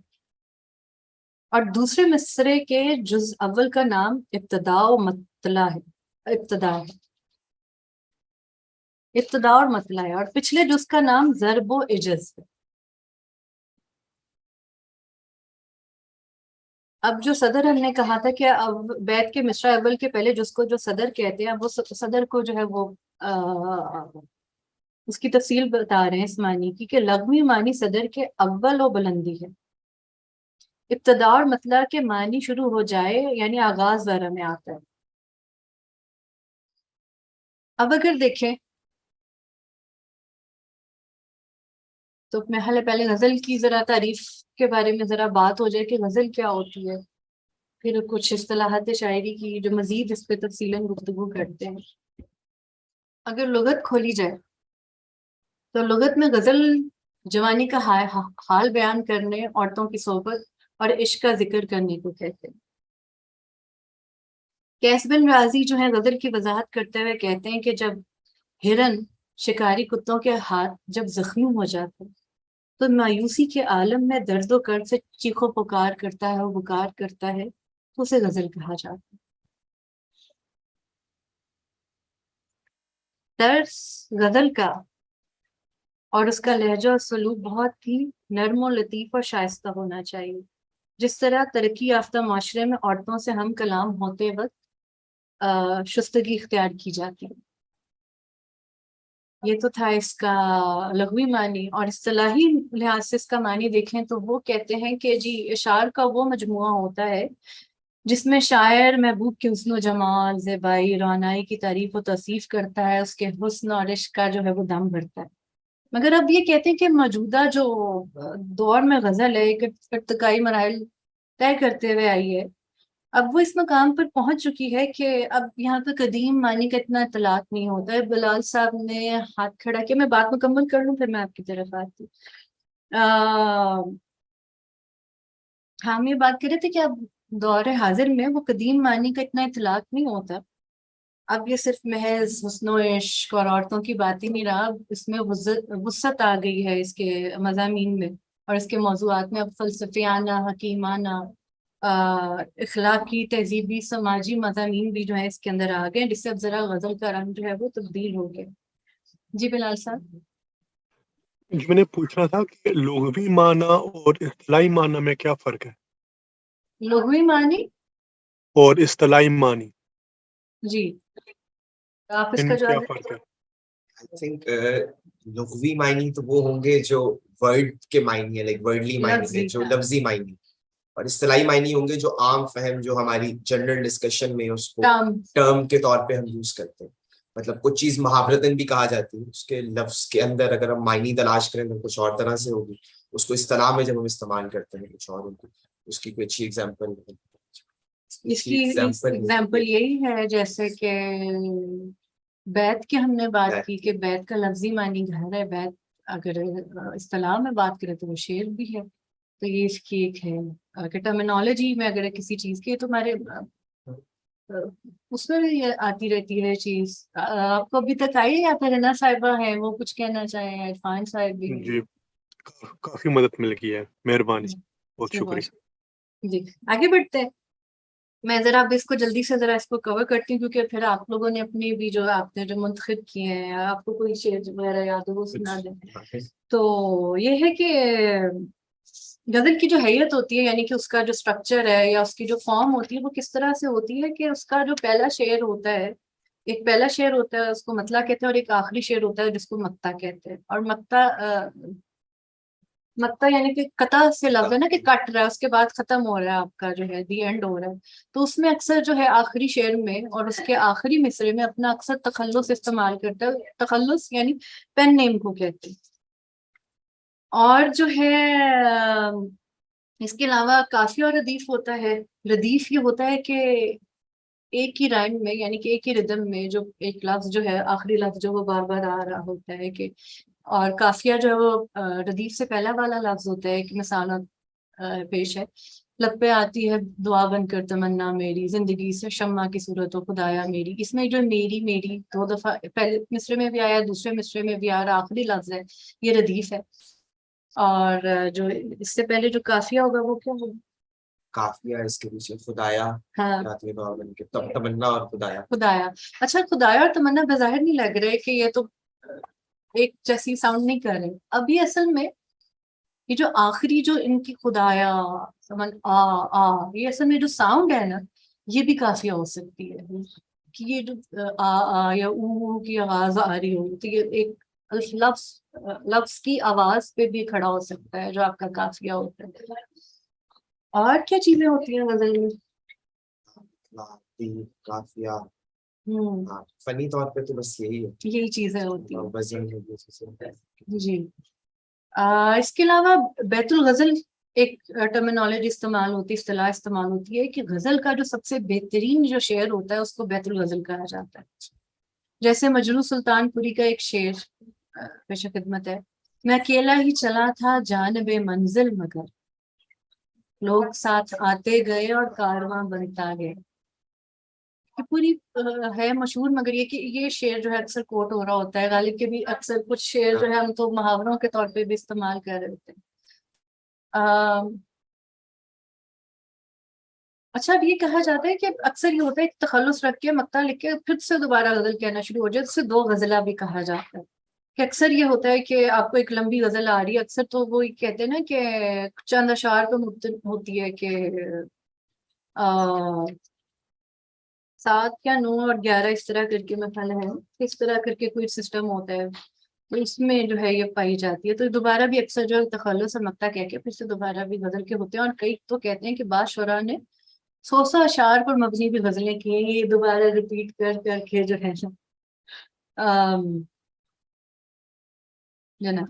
اور دوسرے مصرے کے جز اول کا نام ابتدا و مطلع ہے، ابتدا اور مطلع ہے، اور پچھلے جز کا نام ضرب و عجز ہے. اب جو صدر ہم نے کہا تھا کہ اب بیت کے مصرع اول کے پہلے جز کو جو صدر کہتے ہیں، اب وہ صدر کو جو ہے وہ اس کی تفصیل بتا رہے ہیں اس معنی کی کہ لغوی معنی صدر کے اول و بلندی ہے. ابتدا اور مطلع کے معنی شروع ہو جائے یعنی آغاز وغیرہ میں آتا ہے. اب اگر دیکھیں تو پہلے غزل کی ذرا تعریف کے بارے میں ذرا بات ہو جائے کہ غزل کیا ہوتی ہے، پھر کچھ اصطلاحات شاعری کی جو مزید اس پہ تفصیلاً گفتگو کرتے ہیں. اگر لغت کھولی جائے تو لغت میں غزل جوانی کا حال بیان کرنے، عورتوں کی صحبت اور عشق کا ذکر کرنے کو کہتے ہیں. قیس بن رازی جو ہے غزل کی وضاحت کرتے ہوئے کہتے ہیں کہ جب ہرن شکاری کتوں کے ہاتھ جب زخمی ہو جاتا ہے تو مایوسی کے عالم میں درد و کرد سے چیخو پکار کرتا ہے اور بکار کرتا ہے تو اسے غزل کہا جاتا ہے. طرز غزل کا اور اس کا لہجہ اور سلوک بہت ہی نرم و لطیف اور شائستہ ہونا چاہیے. جس طرح ترقی یافتہ معاشرے میں عورتوں سے ہم کلام ہوتے وقت شستگی اختیار کی جاتی ہے. یہ تو تھا اس کا لغوی معنی. اور اصطلاحی لحاظ سے اس کا معنی دیکھیں تو وہ کہتے ہیں کہ جی اشعار کا وہ مجموعہ ہوتا ہے جس میں شاعر محبوب کے حسن و جمال، زیبائی، رعنائی کی تعریف و توصیف کرتا ہے، اس کے حسن اور عشق کا جو ہے وہ دم بھرتا ہے. مگر اب یہ کہتے ہیں کہ موجودہ جو دور میں غزل ہے ایک ارتقائی مراحل طے کرتے ہوئے آئی ہے، اب وہ اس مقام پر پہنچ چکی ہے کہ اب یہاں پہ قدیم معنی کا اتنا اطلاق نہیں ہوتا ہے. بلال صاحب نے ہاتھ کھڑا کیا، میں بات مکمل کر لوں پھر میں آپ کی طرف آتی. ہم یہ بات کر رہے تھے کہ اب دور حاضر میں وہ قدیم معنی کا اتنا اطلاق نہیں ہوتا. اب یہ صرف محض حسن و عشق اور عورتوں کی بات ہی نہیں رہا، اس میں وسعت آ گئی ہے اس کے مضامین میں اور اس کے موضوعات میں. اب فلسفیانہ، حکیمانہ، اخلاقی، تہذیبی، سماجی مضامین بھی جو ہے اس کے اندر آ گئے، جس سے اب ذرا غزل کا رنگ جو ہے وہ تبدیل ہو گیا. جی بلال صاحب. جی میں نے پوچھنا تھا کہ لغوی معنی اور اصطلاحی معنی میں کیا فرق ہے؟ لغوی معنی اور اصطلاحی معنی جی آپ اس ان کا میں کیا جواب فرق ہے؟ I think لغوی معنی تو وہ ہوں گے جو ورڈ کے معنی ہے، لائک ورڈلی معنی لفظی ہے، جو لفظی معنی. اور اصطلاحی معنی ہوں گے جو عام فہم، جو ہماری جنرل ڈسکشن میں اس کو ٹرم کے طور پہ ہم یوز کرتے ہیں. مطلب کچھ چیز محاورتاً بھی کہا جاتی ہے، اس کے لفظ کے اندر اگر ہم معنی تلاش کریں تو کچھ اور طرح سے ہوگی. اس کو اصطلاح میں جب ہم استعمال کرتے ہیں کچھ اور ہوگی. اس کی کوئی اچھی ایگزامپل اس کی ایگزامپل یہی ہے جیسے کہ بیت کی ہم نے بات کی کہ بیت کا لفظی معنی گھر ہے. بیت اگر اصطلاح میں بات کریں تو وہ شعر بھی ہے. تو یہ اس کی ایک ہے کہ ٹرمینالوجی میں اگر کسی چیز کی تو ہمارے اس میں بھی آتی رہتی ہے چیز. آپ کو ابھی تک آئی یا پھر رنا صاحبہ ہے وہ کچھ کہنا چاہیں، عرفان صاحب بھی؟ جی کافی مدد مل گئی ہے، مہربانی، بہت شکریہ. جی آگے بڑھتے ہیں. میں ذرا اب اس کو جلدی سے ذرا اس کو کور کرتی ہوں کیونکہ پھر آپ لوگوں نے اپنی بھی جو آپ نے جو منتخب کیے ہیں، آپ کو کوئی شعر وغیرہ یاد ہو وہ سنا دیں. تو یہ ہے کہ غزل کی جو حیت ہوتی ہے یعنی کہ اس کا جو اسٹرکچر ہے یا اس کی جو فارم ہوتی ہے وہ کس طرح سے ہوتی ہے کہ اس کا جو پہلا شعر ہوتا ہے، ایک پہلا شعر ہوتا ہے اس کو مطلع کہتے ہیں، اور ایک آخری شعر ہوتا ہے جس کو مقطع کہتے ہیں. اور مقطع یعنی کہ قطع سے لفظ ہے نا کہ کٹ رہا ہے، اس کے بعد ختم ہو رہا ہے آپ کا جو ہے دی اینڈ ہو رہا ہے. تو اس میں اکثر جو ہے آخری شعر میں اور اس کے آخری مصرے میں اپنا اکثر تخلص استعمال کرتا ہے. تخلص یعنی پین نیم کو کہتے ہیں. اور جو ہے اس کے علاوہ قافیہ اور ردیف ہوتا ہے. ردیف یہ ہوتا ہے کہ ایک ہی رائم میں یعنی کہ ایک ہی ردم میں جو ایک لفظ جو ہے آخری لفظ جو وہ بار بار آ رہا ہوتا ہے کہ، اور قافیہ جو ہے وہ ردیف سے پہلا والا لفظ ہوتا ہے کہ مثال پیش ہے. لب پہ آتی ہے دعا بن کر تمنا میری، زندگی سے شمع کی صورت و خدایا میری. اس میں جو میری میری دو دفعہ پہلے مصرے میں بھی آیا، دوسرے مصرے میں بھی آ رہا، آخری لفظ ہے یہ ردیف ہے. اور جو اس سے پہلے جو قافیہ ہوگا وہ کیا ہوگا؟ قافیہ اس کے پیچھے خدایا ہاں آتی ہے دعا بن کے، تمنا اور خدایا. خدایا. اچھا خدایا اور تمنا بظاہر نہیں لگ رہے کہ یہ تو ایک جیسی ساؤنڈ نہیں کر رہے. ابھی اصل میں یہ جو آخری جو ان کی خدایا سمن یہ اصل میں جو ساؤنڈ ہے نا یہ بھی قافیہ ہو سکتی ہے کہ یہ جو یا او کی آواز آ رہی ہو تو یہ ایک لفظ کی آواز پہ بھی کھڑا ہو سکتا ہے جو آپ کا قافیہ ہوتا ہے. اور کیا چیزیں ہوتی ہیں غزل میں؟ قافیہ ہوں فنی طور پہ تو بس یہی ہے، یہی چیزیں ہوتی ہیں. وزن ہے یہ چیزیں. جی اس کے علاوہ بیت الغزل ایک ٹرمینالوجی استعمال ہوتی ہے، اصطلاح استعمال ہوتی ہے کہ غزل کا جو سب سے بہترین جو شعر ہوتا ہے اس کو بیت الغزل کہا جاتا ہے. جیسے مجروح سلطان پوری کا ایک شعر پیش خدمت ہے. میں اکیلا ہی چلا تھا جانب منزل مگر، لوگ ساتھ آتے گئے اور کارواں بنتا گئے. یہ پوری ہے مشہور، مگر یہ کہ یہ شعر جو ہے اکثر کوٹ ہو رہا ہوتا ہے. غالب کے بھی اکثر کچھ شعر جو ہے ہم تو محاوروں کے طور پہ بھی استعمال کر رہے ہوتے ہیں. اچھا اب یہ کہا جاتا ہے کہ اکثر یہ ہوتا ہے کہ تخلص رکھ کے مقطع لکھ کے پھر سے دوبارہ غزل کہنا شروع ہو جائے، اس سے دو غزلہ بھی کہا جاتا ہے. کہ اکثر یہ ہوتا ہے کہ آپ کو ایک لمبی غزل آ رہی ہے، اکثر تو وہ کہتے ہیں نا کہ چند اشعار پہ ہوتی ہے کہ 7 یا 9 اور 11 اس طرح کر کے مثلا ہے، اس طرح کر کے کوئی سسٹم ہوتا ہے تو اس میں جو ہے یہ پائی جاتی ہے. تو دوبارہ بھی اکثر جو ہے تخلص اور مقطع کہہ کے پھر سے دوبارہ بھی غزل کے ہوتے ہیں. اور کئی تو کہتے ہیں کہ بعض شعراء نے 100 اشعار پر مبنی بھی غزلیں کی ہیں، یہ دوبارہ ریپیٹ کر کر کے جو ہے جناب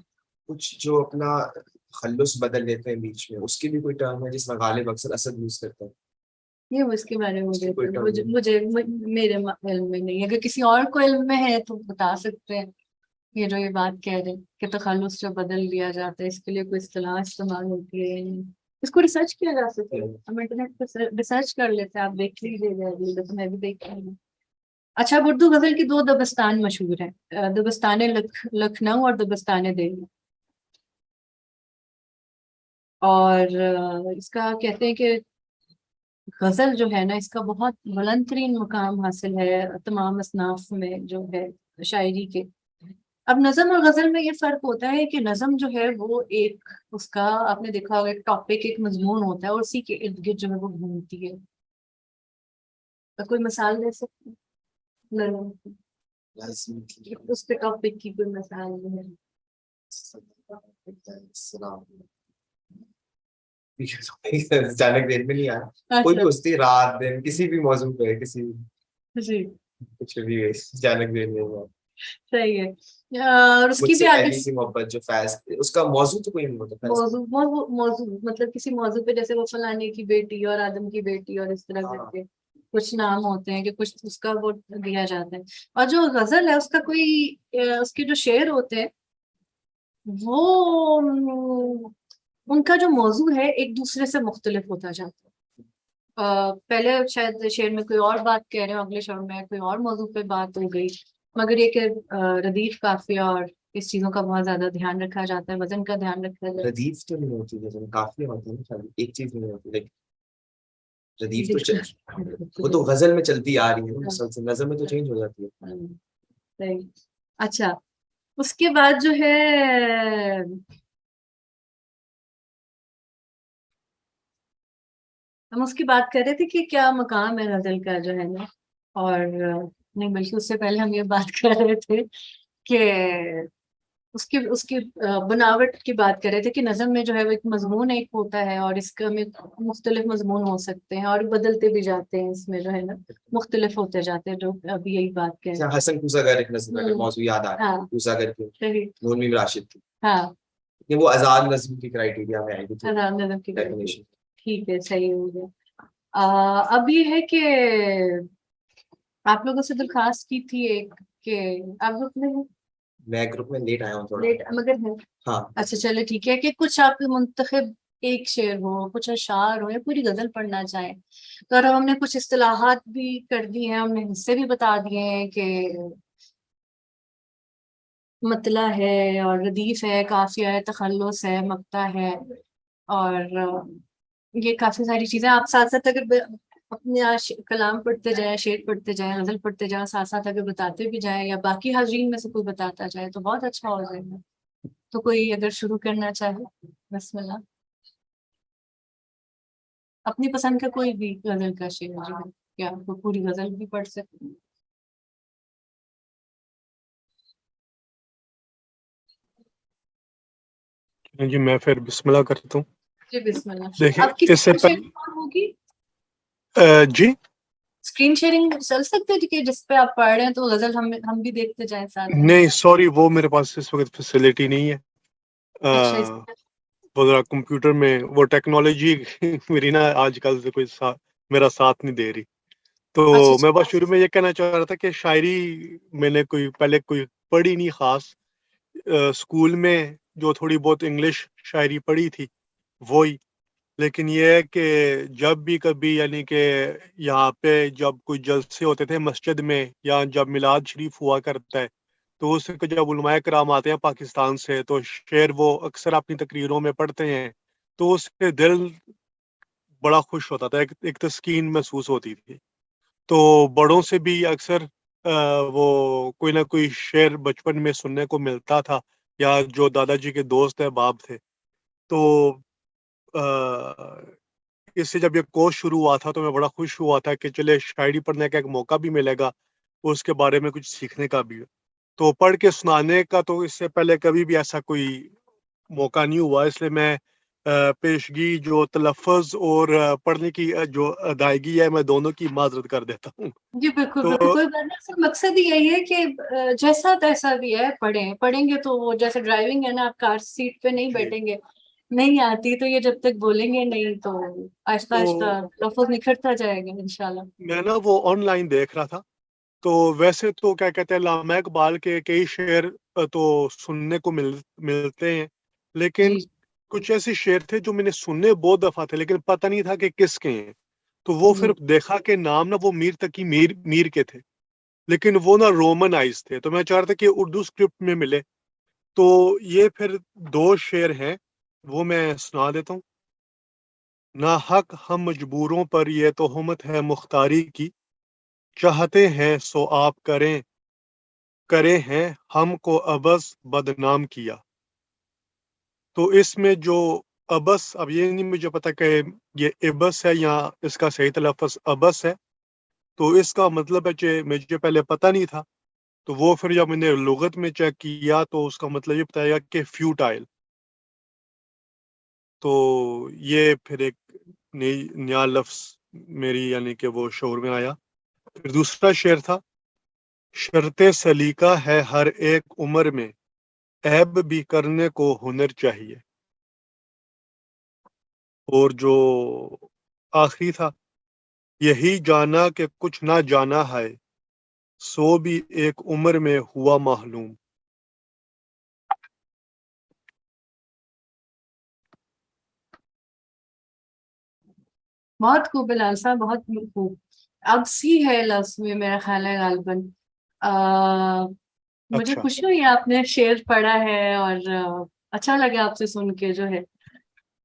کچھ جو اپنا تخلص بدل لیتے ہیں بیچ میں، اس کی بھی کوئی ٹرم ہے جس میں غالب اکثر اسد یوز کرتا ہے؟ یہ اس کے بارے میں اس کی کوئی term نہیں؟ مجھے میرے علم میں نہیں. اگر کسی اور کو علم میں ہے تو بتا سکتے ہیں. یہ جو یہ بات کہہ رہے ہیں کہ تخلص جو بدل لیا جاتا ہے اس کے لیے کوئی اصطلاح استعمال ہوتی ہے یا نہیں، اس کو ریسرچ کیا جا سکتا ہے. ہم انٹرنیٹ پہ ریسرچ کر لیتے ہیں، آپ دیکھ لیجیے گا تو میں بھی دیکھ لوں گا. اچھا اب اردو غزل کی 2 دبستان مشہور ہیں، دبستان لکھنؤ اور دبستان دہلی. اور اس کا کہتے ہیں کہ غزل جو ہے نا اس کا بہت بلند ترین مقام حاصل ہے تمام اصناف میں جو ہے شاعری کے. اب نظم اور غزل میں یہ فرق ہوتا ہے کہ نظم جو ہے وہ ایک اس کا آپ نے دیکھا ہوگا ایک ٹاپک ایک مضمون ہوتا ہے اور اسی کے ارد گرد جو ہے وہ گھومتی ہے. تو کوئی مثال دے سکتے ہیں نظم کی؟ اس پہ ٹاپک کی کوئی مثال ہے؟ اچانک دیر میں نہیں آیا کوئی بھی ہستی رات دن کسی بھی موضوع پہ کسی جی کچھ بھی اچانک دیر میں ہوا. صحیح ہے. اور اس مجھ کی سے بھی آگے پہلی سی محبت جو فیض اس کا موضوع تو کوئی نہیں ہوتا. موضوع مطلب کسی موضوع پہ جیسے وہ فلانے کی بیٹی اور آدم کی بیٹی اور اس طرح کر کے کچھ نام ہوتے ہیں کہ کچھ اس کا وہ دیا جاتا ہے. اور جو غزل ہے اس کا کوئی اس کے جو شعر ہوتے ہیں وہ ان کا جو موضوع ہے ایک دوسرے سے مختلف ہوتا جاتا ہے. پہلے شاید شعر میں کوئی اور بات کہہ رہے ہو، اگلے شعر میں کوئی اور موضوع پہ بات ہو گئی، مگر یہ کہ ردیف قافیہ اور اس چیزوں کا بہت زیادہ دھیان رکھا جاتا ہے، وزن کا دھیان رکھا جاتا ہے. ردیف تو نہیں ہوتی ہے، کافی ہوتا ہے نا، ایک چیز نہیں ہوتی. لیکن ردیف تو وہ تو غزل میں چلتی آ رہی ہے مسلسل، نظم میں تو چینج ہو جاتی ہے. صحیح. اچھا اس کے بعد جو ہے ہم اس کی بات کر رہے تھے کہ کیا مقام ہے غزل کا جو ہے نا، اور نہیں بلکہ اس سے پہلے ہم یہ بات کر رہے تھے کہ اس کی بناوٹ کی بات کر رہے تھے کہ نظم میں جو ہے وہ ایک مضمون ایک ہوتا ہے، اور اس کا میں مختلف مضمون ہو سکتے ہیں اور بدلتے بھی جاتے ہیں، اس میں جو ہے نا مختلف ہوتے جاتے ہیں، جو ابھی یہی بات کہہ رہے حسن کوساگر ایک نظم کا ہوں۔ موضوع یاد آ رہا ہاں ہے، کوساگر کی صحیح، نور میم راشد کی، ہاں کہ وہ آزاد نظم کی کرائیٹیریا میں آئے گی تو آزاد نظم کی بات کی۔ definition۔ ٹھیک ہے، صحیح ہو گیا۔ اب یہ ہے کہ آپ لوگوں سے درخواست کی تھی ایک کہ آپ لوگ میں میں گروپ میں لیٹ آیا ہوں تھوڑا، لیٹ مگر ہے، ہاں اچھا چلے ٹھیک ہے، کہ کچھ آپ کے منتخب ایک شعر ہو، کچھ اشعار ہو، یا پوری غزل پڑھنا چاہیں تو، اور ہم نے کچھ اصطلاحات بھی کر دی ہیں، ہم نے حصے بھی بتا دیے ہیں کہ مطلع ہے اور ردیف ہے، قافیہ ہے، تخلص ہے، مقطع ہے، اور یہ کافی ساری چیزیں آپ ساتھ ساتھ اگر اپنے کلام پڑھتے جائیں، شعر پڑھتے جائیں، غزل پڑھتے جائیں، ساتھ ساتھ اگر بتاتے بھی جائیں یا باقی حاضرین میں سے کوئی بتاتا جائے تو بہت اچھا ہو جائے گا۔ تو کوئی اگر شروع کرنا چاہے، بسم اللہ، اپنی پسند کا کوئی بھی غزل کا شعر جو ہے، یا آپ پوری غزل بھی پڑھ سکتے ہیں۔ جی میں پھر بسم اللہ کرتا ہوں۔ جی بسم اللہ۔ دیکھیں اب کس اس سے شیئرنگ کون ہوگی؟ جی اسکرین شیئرنگ چل سکتے ہیں کہ جس پہ آپ پڑھ رہے ہیں تو غزل ہم بھی دیکھتے جائیں ساتھ میں؟ نہیں سوری، وہ میرے پاس اس وقت فیسلٹی نہیں ہے، اچھا وہ ذرا کمپیوٹر میں وہ ٹیکنالوجی میری نا آج کل سے کوئی میرا ساتھ نہیں دے رہی، تو میں بس شروع میں یہ کہنا چاہ رہا تھا کہ شاعری میں نے پہلے کوئی پڑھی نہیں خاص، اسکول میں جو تھوڑی بہت انگلش شاعری پڑھی تھی وہی، لیکن یہ ہے کہ جب بھی کبھی یعنی کہ یہاں پہ جب کوئی جلسے ہوتے تھے مسجد میں یا جب میلاد شریف ہوا کرتا ہے تو اس کے جب علماء کرام آتے ہیں پاکستان سے تو شعر وہ اکثر اپنی تقریروں میں پڑھتے ہیں تو اس سے دل بڑا خوش ہوتا تھا، ایک تسکین محسوس ہوتی تھی، تو بڑوں سے بھی اکثر وہ کوئی نہ کوئی شعر بچپن میں سننے کو ملتا تھا، یا جو دادا جی کے دوست ہیں باب تھے، تو اس سے جب یہ کورس شروع ہوا تھا تو میں بڑا خوش ہوا تھا کہ چلے شاعری پڑھنے کا ایک موقع بھی ملے گا، اس کے بارے میں کچھ سیکھنے کا بھی، تو پڑھ کے سنانے کا تو اس سے پہلے کبھی بھی ایسا کوئی موقع نہیں ہوا، اس لیے میں پیشگی جو تلفظ اور پڑھنے کی جو ادائیگی ہے میں دونوں کی معذرت کر دیتا ہوں۔ جی بالکل تو بالکل، کوئی بات نہیں، صرف مقصد یہی ہے کہ جیسا تیسا بھی ہے پڑھیں گے تو وہ جیسے ڈرائیونگ ہے نا، آپ کار سیٹ پہ نہیں بیٹھیں گے، نہیں آتی تو یہ جب تک بولیں گے نہیں تو آہستہ آہستہ لفظ نکھرتا جائے گا انشاءاللہ۔ میں نا وہ آن لائن دیکھ رہا تھا، تو ویسے تو کیا کہتے ہیں علامہ اقبال کے کئی شعر تو سننے کو ملتے ہیں، لیکن جی کچھ ایسے شعر تھے جو میں نے سننے بہت دفعہ تھے لیکن پتہ نہیں تھا کہ کس کے ہیں، تو وہ پھر دیکھا کہ نام نا وہ میر تقی میر کے تھے، لیکن وہ نا رومن آئز تھے، تو میں چاہ رہا تھا کہ اردو اسکرپٹ میں ملے، تو یہ پھر 2 شعر ہیں وہ میں سنا دیتا ہوں۔ نا حق ہم مجبوروں پر یہ تہمت ہے مختاری کی، چاہتے ہیں سو آپ کرے ہیں ہم کو عبث بدنام کیا، تو اس میں جو عبث، اب یہ نہیں مجھے پتا کہ یہ عبث ہے یا اس کا صحیح تلفظ عبث ہے، تو اس کا مطلب ہے کہ مجھے پہلے پتہ نہیں تھا، تو وہ پھر جب میں نے لغت میں چیک کیا تو اس کا مطلب یہ بتایا کہ فیوٹائل، تو یہ پھر ایک نیا لفظ میری یعنی کہ وہ شعور میں آیا۔ پھر دوسرا شعر تھا، شرط سلیقہ ہے ہر ایک عمر میں، عیب بھی کرنے کو ہنر چاہیے، اور جو آخری تھا، یہی جانا کہ کچھ نہ جانا ہے، سو بھی ایک عمر میں ہوا معلوم۔ بہت خوب بلال صاحب، بہت خوب۔ اب سی ہے لفظ میں میرا خیال ہے غالباً، مجھے اچھا خوشی ہوئی آپ نے شعر پڑھا ہے، اور اچھا لگا آپ سے سن کے جو ہے،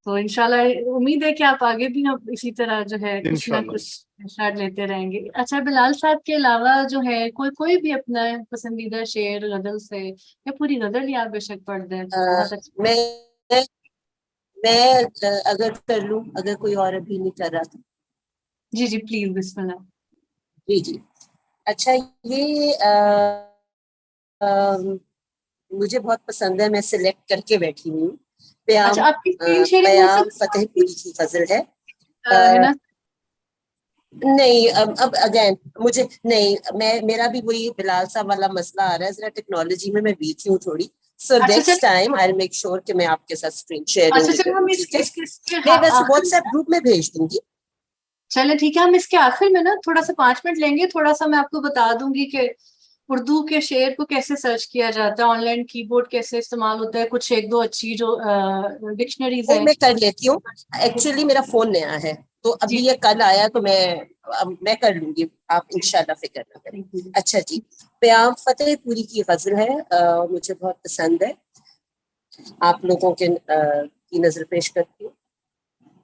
تو انشاءاللہ امید ہے کہ آپ آگے بھی ہم اسی طرح جو ہے کچھ نہ انشاءاللہ۔ کچھ ارشاد لیتے رہیں گے۔ اچھا بلال صاحب کے علاوہ جو ہے کوئی بھی اپنا پسندیدہ شعر غزل سے، یا پوری غزل ہی آپ بے شک پڑھ دیں تو بہت اچھا۔ میں اگر کر لوں، اگر کوئی اور ابھی نہیں کر رہا تھا جی جی پلیز بسم اللہ. جی جی. اچھا یہ مجھے بہت پسند ہے, میں سلیکٹ کر کے بیٹھی ہوں. اچھا آپ کی اسکرین شیئرنگ ہو پیام سکتی فتح پوری کی غزل ہے. ہے نا؟ نہیں اب اگین مجھے نہیں, میرا بھی وہی بلال صاحب والا مسئلہ آ رہا ہے, ذرا ٹیکنالوجی میں ویک ہوں تھوڑی. سو اچھا next time I make sure کہ میں آپ کے ساتھ اسکرین شیئرنگ اچھا بھی چلو کروں, ہم ٹھیک ہے؟ اس کے میں بس آخر واٹس ایپ گروپ میں بھیج دوں گی. چلے ٹھیک ہے, ہم اس کے آخر میں نا تھوڑا سا 5 منٹ لیں گے, تھوڑا سا میں آپ کو بتا دوں گی کہ اردو کے شعر کو کیسے سرچ کیا جاتا ہے, آن لائن کی بورڈ کیسے استعمال ہوتا ہے, کچھ ایک دو اچھی جو ڈکشنریز نہیں ہیں. میں کر لیتی ہوں, ایکچولی میرا فون نیا ہے تو جی ابھی یہ کل آیا تو میں کر لوں گی, آپ انشاءاللہ فکر نہ کریں. اچھا جی, پیام فتح پوری کی غزل ہے, مجھے بہت پسند ہے, آپ لوگوں کے کی نظر پیش کرتی ہوں.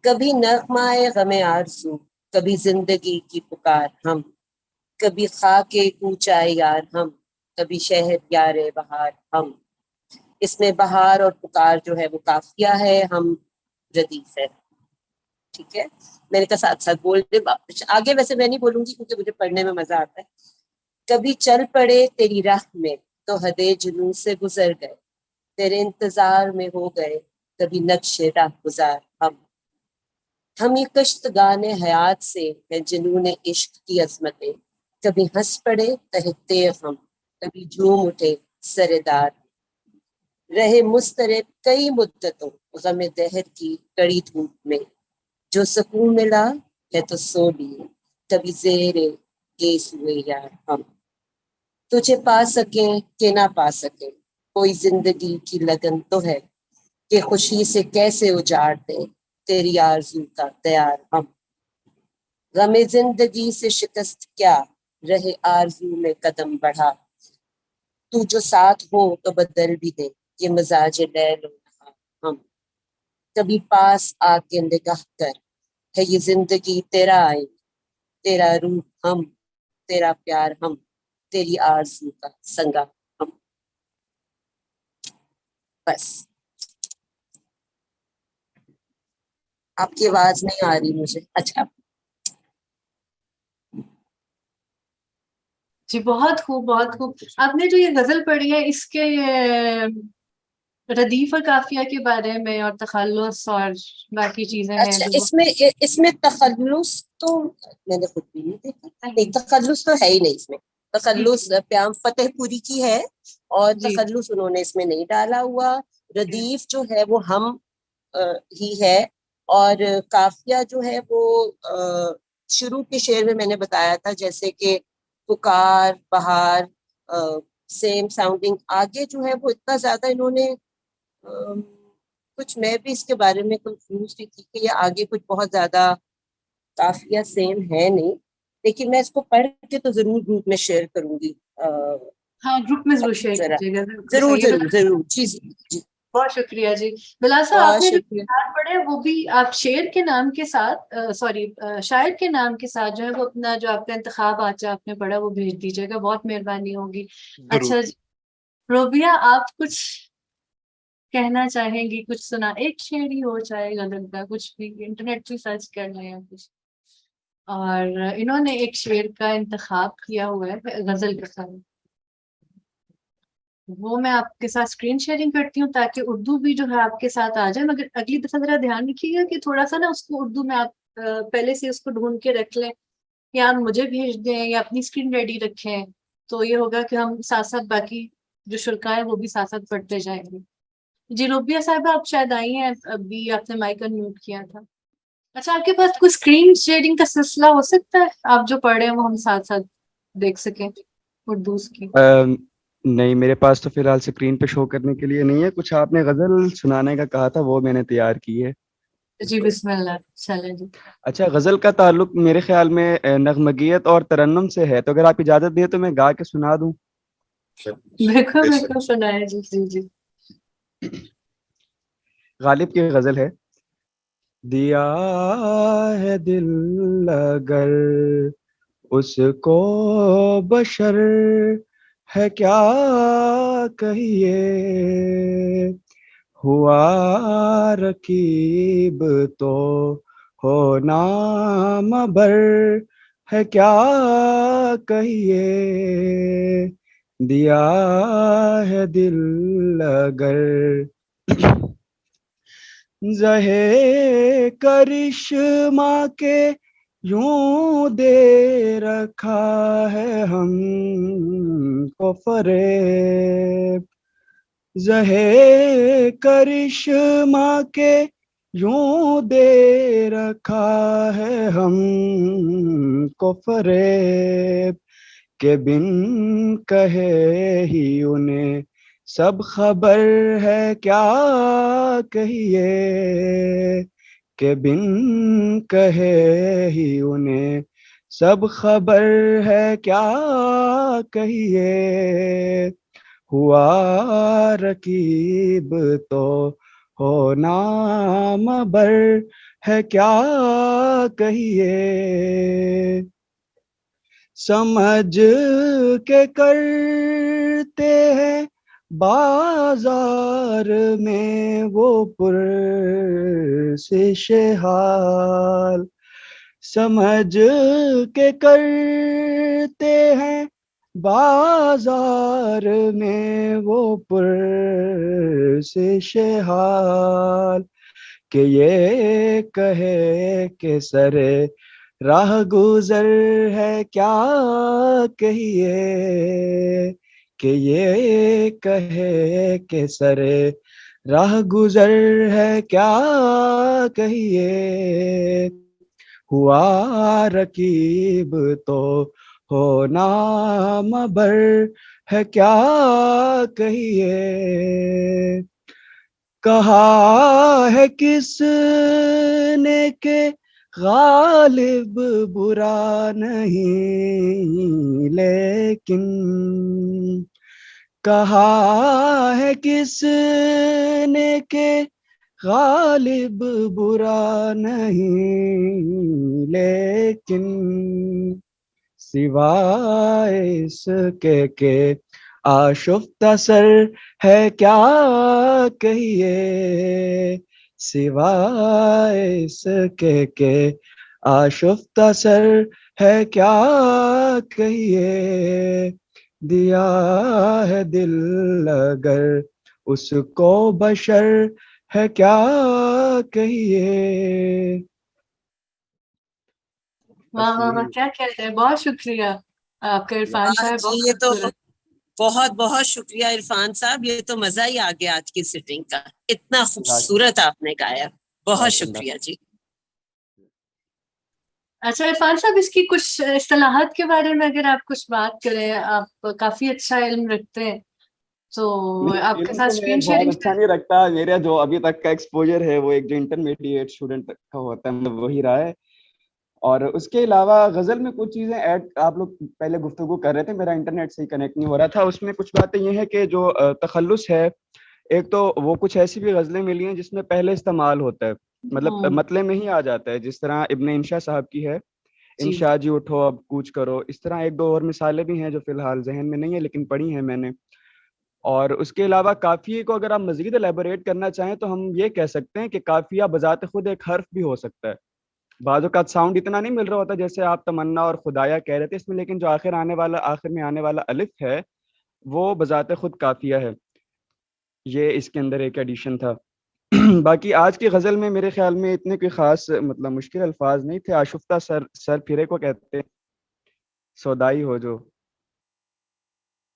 کبھی نغمہ غم آرزو, کبھی زندگی کی پکار ہم, کبھی خاک کوچہ یار ہم, کبھی شہر یار بہار ہم. اس میں بہار اور پکار جو ہے وہ قافیہ ہے, ہم ردیف ہے, ٹھیک ہے؟ میں نے کہا ساتھ ساتھ بول دے, آگے ویسے میں نہیں بولوں گی کیونکہ مجھے پڑھنے میں مزہ آتا ہے. کبھی چل پڑے تیری راہ میں تو حدیں جنوں سے گزر گئے, تیرے انتظار میں ہو گئے کبھی نقش راہ گزار ہم یہ کشت گانے حیات سے ہیں جنون عشق کی عظمتیں, کبھی ہنس پڑے تہتے ہم, کبھی جھوم اٹھے سردار, رہے مسترب کئی مدتوں غم دہر کی کڑی دھوپ میں, جو سکون ملا ہے تو سو لیے کبھی زیر گیس ہوئے یار ہم. تجھے پا سکیں کہ نہ پا سکیں کوئی زندگی کی لگن تو ہے, کہ خوشی سے کیسے اجاڑ دیں تیری آرزو کا تیار ہم. غم زندگی سے شکست کیا رہے آرزو میں قدم بڑھا, تو جو ساتھ ہو تو بدل بھی دے یہ مزاج لیل و نہار ہم. کبھی پاس آ کے نگاہ کر ہے یہ زندگی تیرا آئے, تیرا روح ہم, تیرا پیار ہم, تیری آرزو کا سنگا ہم. بس آپ کی آواز نہیں آ رہی مجھے. اچھا جی بہت خوب بہت خوب. آپ نے جو یہ غزل پڑھی ہے اس کے ردیف اور قافیہ کے بارے میں اور تخلص اور باقی چیزیں ہیں اچھا, جو اس میں تخلص تو میں نے خود بھی نہیں دیکھا, نہیں تخلص تو ہے ہی نہیں اس میں. جی تخلص پیام فتح پوری کی ہے اور جی تخلص انہوں نے اس میں نہیں ڈالا ہوا. ردیف جو ہے وہ ہم ہی ہے, اور قافیہ جو ہے وہ شروع کے شعر میں نے بتایا تھا جیسے کہ پکار بہار سیم ساؤنڈنگ. آگے جو ہے وہ اتنا زیادہ انہوں نے کچھ, میں بھی اس کے بارے میں کنفیوز تھی کہ یہ آگے کچھ بہت زیادہ قافیہ سیم ہے نہیں, لیکن میں اس کو پڑھ کے تو ضرور گروپ میں شیئر کروں گی. ہاں گروپ میں ضرور شیئر ذرا کیجیے گا. ضرور صحیح ہے ضرور ضرور جی جی. بہت شکریہ جی. بلال صاحب آپ بہت نے جو شکریہ. کتاب پڑھے وہ بھی آپ شعر کے نام کے ساتھ سوری شاعر کے نام کے ساتھ جو ہے وہ اپنا جو آپ کا انتخاب آج آپ نے پڑھا وہ بھیج دیجیے گا, بہت مہربانی ہوگی. ضرور. اچھا جی روبیہ آپ کچھ کہنا چاہیں گی, کچھ سنا, ایک شعر ہی ہو چاہے غزل کا, کچھ بھی انٹرنیٹ پہ سرچ کر لیں یا کچھ. اور انہوں نے ایک شعر کا انتخاب کیا ہوا ہے غزل کے ساتھ, وہ میں آپ کے ساتھ اسکرین شیئرنگ کرتی ہوں تاکہ اردو بھی جو ہے آپ کے ساتھ آ جائے. مگر اگلی دفعہ ذرا دھیان رکھیے گا کہ تھوڑا سا نا اس کو اردو میں آپ پہلے سے اس کو ڈھونڈ کے رکھ لیں, یا آپ مجھے بھیج دیں یا اپنی اسکرین ریڈی رکھیں, تو یہ ہوگا کہ ہم ساتھ ساتھ باقی جو شرکا ہے وہ بھی ساتھ ساتھ پڑھتے جائیں گے. جی روبیہ صاحبہ آپ شاید آئی ہیں, ابھی آپ نے مائک انمیوٹ کیا تھا. اچھا آپ کے پاس کوئی اسکرین شیئرنگ کا سلسلہ ہو سکتا ہے, آپ جو پڑھ رہے ہیں وہ ہم ساتھ ساتھ دیکھ سکیں اردوز کی؟ نہیں میرے پاس تو فی الحال اسکرین پہ شو کرنے کے لیے نہیں ہے. کچھ آپ نے غزل سنانے کا کہا تھا وہ میں نے تیار کی ہے. جی بسم اللہ. چلیں جی. اچھا, غزل کا تعلق میرے خیال میں نغمگیت اور ترنم سے ہے, تو اگر آپ اجازت دیں تو میں گا کے سنا دوں. بالکل سنائے. جی جی جی. غالب کی غزل ہے. دیا ہے دل اگر اس کو بشر ہے کیا کہیے, ہوا رکیب تو ہو نام بر ہے کیا کہیے دیا ہے دل اگر زہے کرشمہ کے یوں دے رکھا ہے ہم کو فریب زہے کرشمہ کے یوں دے رکھا ہے ہم کو فریب کہ بن کہے ہی انہیں سب خبر ہے کیا کہیے کہ بن کہے ہی انہیں سب خبر ہے کیا کہیے ہوا رکیب تو ہو نام بر ہے کیا کہیے سمجھ کے کرتے ہیں بازار میں وہ پرسش حال سمجھ کے کرتے ہیں بازار میں وہ پرسش حال کہ یہ کہے کہ سرے راہ گزر ہے کیا کہیے کہ یہ کہے کہ سرے راہ گزر ہے کیا کہیے ہوا رکیب تو ہو نام بر ہے کیا کہیے کہا ہے کس نے کہ غالب برا نہیں لیکن کہا ہے کس نے کہ غالب برا نہیں لیکن سوائے اس کے کہ آشفتہ سر ہے کیا کہیے سوائے اس کے کہ آشفتہ سر ہے کیا کہیے دیا ہے دل اگر اس کو بشر ہے کیا کہیے واہ واہ واہ، کیا کہتے ہیں، بہت شکریہ آپ کا عرفان واہ صاحب، جی، بہت یہ تو خوبصورت۔ بہت بہت شکریہ عرفان صاحب، یہ تو مزہ ہی آ گیا آج کی سٹنگ کا، اتنا خوبصورت آپ نے گایا، بہت شکریہ جی۔ اچھا عرفان صاحب، اس کی کچھ اصطلاحات کے بارے میں اگر آپ کچھ بات کریں، آپ کافی اچھا علم رکھتے ہیں تو آپ کے علم ساتھ تو میں اسکرین بہت شیئرنگ اچھا نہیں رکھتا، میرا جو ابھی تک کا ایکسپوجر ہے وہ ایک جو انٹرمیڈیٹ اسٹوڈنٹ کا ہوتا ہے مطلب وہی رہا ہے، اور اس کے علاوہ غزل میں کچھ چیزیں ایڈ آپ لوگ پہلے گفتگو کر رہے تھے، میرا انٹرنیٹ سے کنیکٹ نہیں ہو رہا تھا، اس میں کچھ باتیں یہ ہیں کہ جو تخلص ہے، ایک تو وہ کچھ ایسی بھی غزلیں ملی ہیں جس میں پہلے استعمال ہوتا ہے، مطلب مطلع میں ہی آ جاتا ہے، جس طرح ابن انشا صاحب کی ہے جی انشا جی اٹھو اب کوچ کرو، اس طرح ایک دو اور مثالیں بھی ہیں جو فی الحال ذہن میں نہیں ہے لیکن پڑھی ہیں میں نے۔ اور اس کے علاوہ قافیے کو اگر آپ مزید الیبوریٹ کرنا چاہیں تو ہم یہ کہہ سکتے ہیں کہ قافیہ بذات خود ایک حرف بھی ہو سکتا ہے، بعض اوقات ساؤنڈ اتنا نہیں مل رہا ہوتا جیسے آپ تمنا اور خدایا کہہ رہے تھے اس میں، لیکن جو آخر میں آنے والا الف ہے وہ بذات خود قافیہ ہے، یہ اس کے اندر ایک ایڈیشن تھا۔ باقی آج کی غزل میں میرے خیال میں اتنے کوئی خاص مطلب مشکل الفاظ نہیں تھے، آشفتہ سر پھرے کو کہتے ہیں، سودائی ہو جو،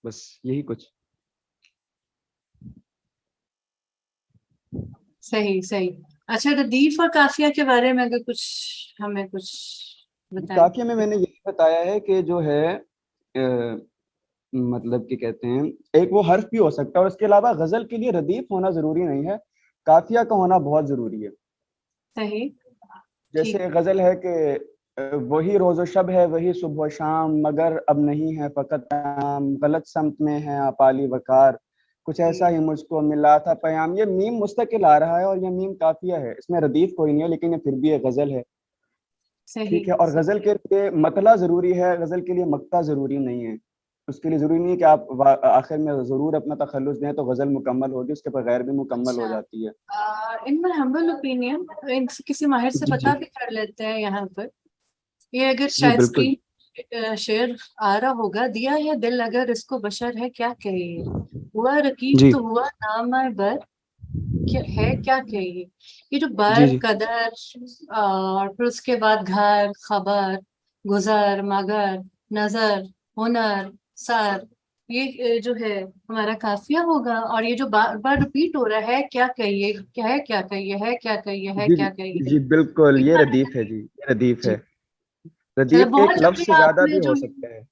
بس یہی کچھ۔ صحیح صحیح۔ اچھا ردیف اور قافیہ کے بارے میں اگر کچھ ہمیں کچھ بتائیں۔ قافیہ میں نے یہی بتایا ہے کہ جو ہے مطلب کہ کہتے ہیں ایک وہ حرف بھی ہو سکتا ہے، اور اس کے علاوہ غزل کے لیے ردیف ہونا ضروری نہیں ہے، قافیہ کا ہونا بہت ضروری ہے۔ صحیح، جیسے ٹھیک۔ غزل ہے کہ وہی روز و شب ہے وہی صبح و شام، مگر اب نہیں ہے فقط نام، غلط سمت میں ہے آپالی وقار، کچھ ایسا ہی مجھ کو ملا تھا پیام، یہ میم مستقل آ رہا ہے اور یہ میم قافیہ ہے، اس میں ردیف کوئی نہیں ہے لیکن یہ پھر بھی ایک غزل ہے، صحیح ٹھیک ہے۔ اور غزل کے لیے مطلع ضروری ہے، غزل کے لیے مقطع ضروری نہیں ہے۔ اس کے لیے ضروری نہیں ہے کہ آپ آخر میں ضرور اپنا تخلص دیں تو غزل مکمل ہوگی، اس کے بغیر بھی مکمل ہو جاتی ہے. ان مائی ہمبل اوپینین کسی ماہر سے جی پتہ جی بھی کر لیتے ہیں یہاں پر یہ اگر جی شاید بالکل اسکرین شعر آ رہا ہوگا، دیا ہے دل اگر اس کو بشر ہے کیا کہیے، ہوا رکیب جی تو ہوا نام بر ہے کیا کہیے. یہ جو جی بر جی قدر اور پھر اس کے بعد گھر خبر گزر مگر نظر ہنر سر، یہ جو ہے ہمارا قافیہ ہوگا. اور یہ جو بار بار ریپیٹ ہو رہا ہے کیا کہیے ہے کیا کہیے ہے کیا کہیے ہے جی کیا کہیے. جی بالکل یہ ردیف ہے جی، یہ ردیف جی ہے. چلو ردیف بہت ایک لفظ سے شکریہ آپ زیادہ نے بھی جو ہو سکتا ہے.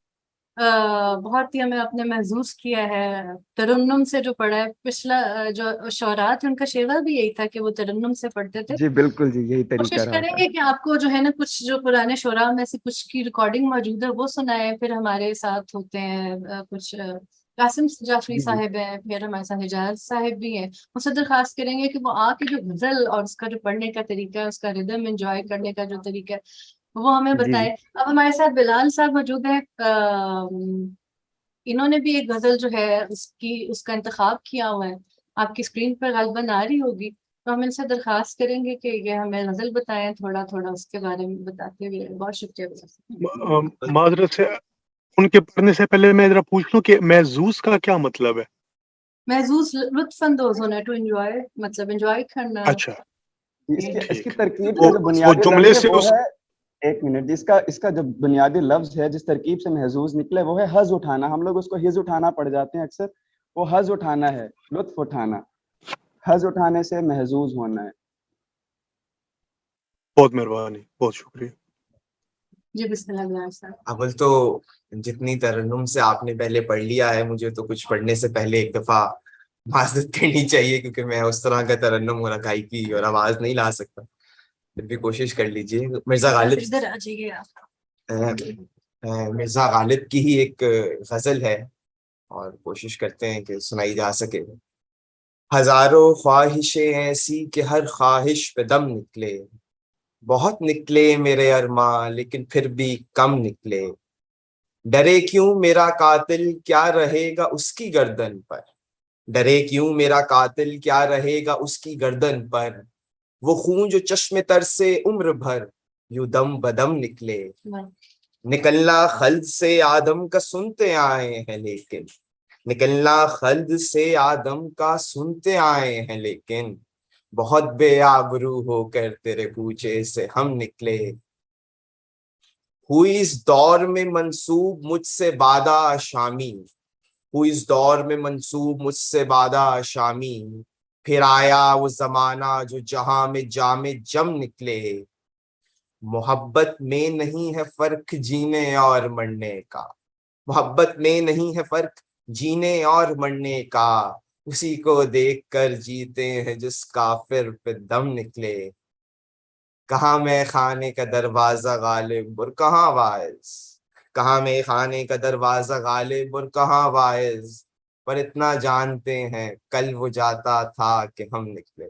بہت ہی ہمیں آپ نے محظوظ کیا ہے ترنم سے جو پڑھا ہے. پچھلا جو شعراء تھے ان کا شیوا بھی یہی تھا کہ وہ ترنم سے پڑھتے تھے. جی بالکل جی یہی طریقہ کوشش رہا کریں تھا. گے کہ آپ کو جو ہے نا کچھ جو پرانے شعراء میں سے کچھ کی ریکارڈنگ موجود ہے وہ سنائیں. پھر ہمارے ساتھ ہوتے ہیں کچھ قاسم جعفری جی جی صاحب ہیں، پھر ہمارے ساتھ حجاز صاحب بھی ہیں. ان سے درخواست کریں گے کہ وہ آ کے جو غزل اور اس کا جو پڑھنے کا طریقہ ہے، اس کا ردم انجوائے کرنے کا جو طریقہ ہے وہ ہمیں جی جی بتائے. اب ہمارے ساتھ بلال صاحب موجود ہیں. انہوں نے بھی ایک غزل جو ہے اس کا انتخاب کیا ہوا ہے. آپ کی اسکرین پر غالباً آ رہی ہوگی. تو ہم ان سے درخواست کریں گے کہ یہ ہمیں غزل بتائیں، تھوڑا تھوڑا اس کے بارے میں بتاتے ہوئے. بہت شکریہ. معذرت سے ان کے پڑھنے سے پہلے میں ذرا پوچھ لوں کہ محظوظ کا کیا مطلب ہے؟ محظوظ لطف اندوز ہونا، ٹو انجوائے، مطلب انجوائے کرنا. اچھا اس کی ٹھیک. ترکیب کچھ کا وہ جو وہ بنیادی جملے لفظ ہے سے وہ اس ہے، ایک منٹ، اس کا جو بنیادی لفظ ہے جس ترکیب سے محظوظ نکلے وہ ہے حظ اٹھانا. ہم لوگ اس کو حظ اٹھانا پڑھ جاتے ہیں اکثر. وہ حظ اٹھانا ہے، لطف اٹھانا. حظ اٹھانے سے محظوظ ہونا ہے. بہت مہربانی، بہت شکریہ. جی بسم اللہ بلال صاحب. اول تو جتنی ترنم سے آپ نے پہلے پڑھ لیا ہے، مجھے تو کچھ پڑھنے سے پہلے ایک دفعہ معذرت کرنی چاہیے، کیونکہ میں اس طرح کا ترنم اور گائیکی اور آواز نہیں لا سکتا. پھر بھی کوشش کر لیجئے. مرزا غالب ادھر آ جائیے آپ. مرزا غالب کی ہی ایک غزل ہے اور کوشش کرتے ہیں کہ سنائی جا سکے. ہزاروں خواہشیں ایسی کہ ہر خواہش پہ دم نکلے، بہت نکلے میرے ارماں لیکن پھر بھی کم نکلے. ڈرے کیوں میرا قاتل کیا رہے گا اس کی گردن پر، ڈرے کیوں میرا قاتل کیا رہے گا اس کی گردن پر. وہ خون جو چشم تر سے عمر بھر یوں دم بدم نکلے. نکلنا خلد سے آدم کا سنتے آئے ہیں لیکن، نکلنا خلد سے آدم کا سنتے آئے ہیں لیکن، بہت بے آبرو ہو کر تیرے کوچے سے ہم نکلے. ہوئی اس دور میں منسوب مجھ سے بادہ شامی، ہوئی اس دور میں منسوب مجھ سے بادہ شامی. پھر آیا وہ زمانہ جو جہاں میں جام جم نکلے. محبت میں نہیں ہے فرق جینے اور مرنے کا، محبت میں نہیں ہے فرق جینے اور مرنے کا. اسی کو دیکھ کر جیتے ہیں جس کافر پہ دم نکلے. کہاں میں خانے کا دروازہ غالب اور کہاں واعظ، کہاں میں خانے کا دروازہ غالب اور کہاں واعظ. پر اتنا جانتے ہیں کل وہ جاتا تھا کہ ہم نکلے.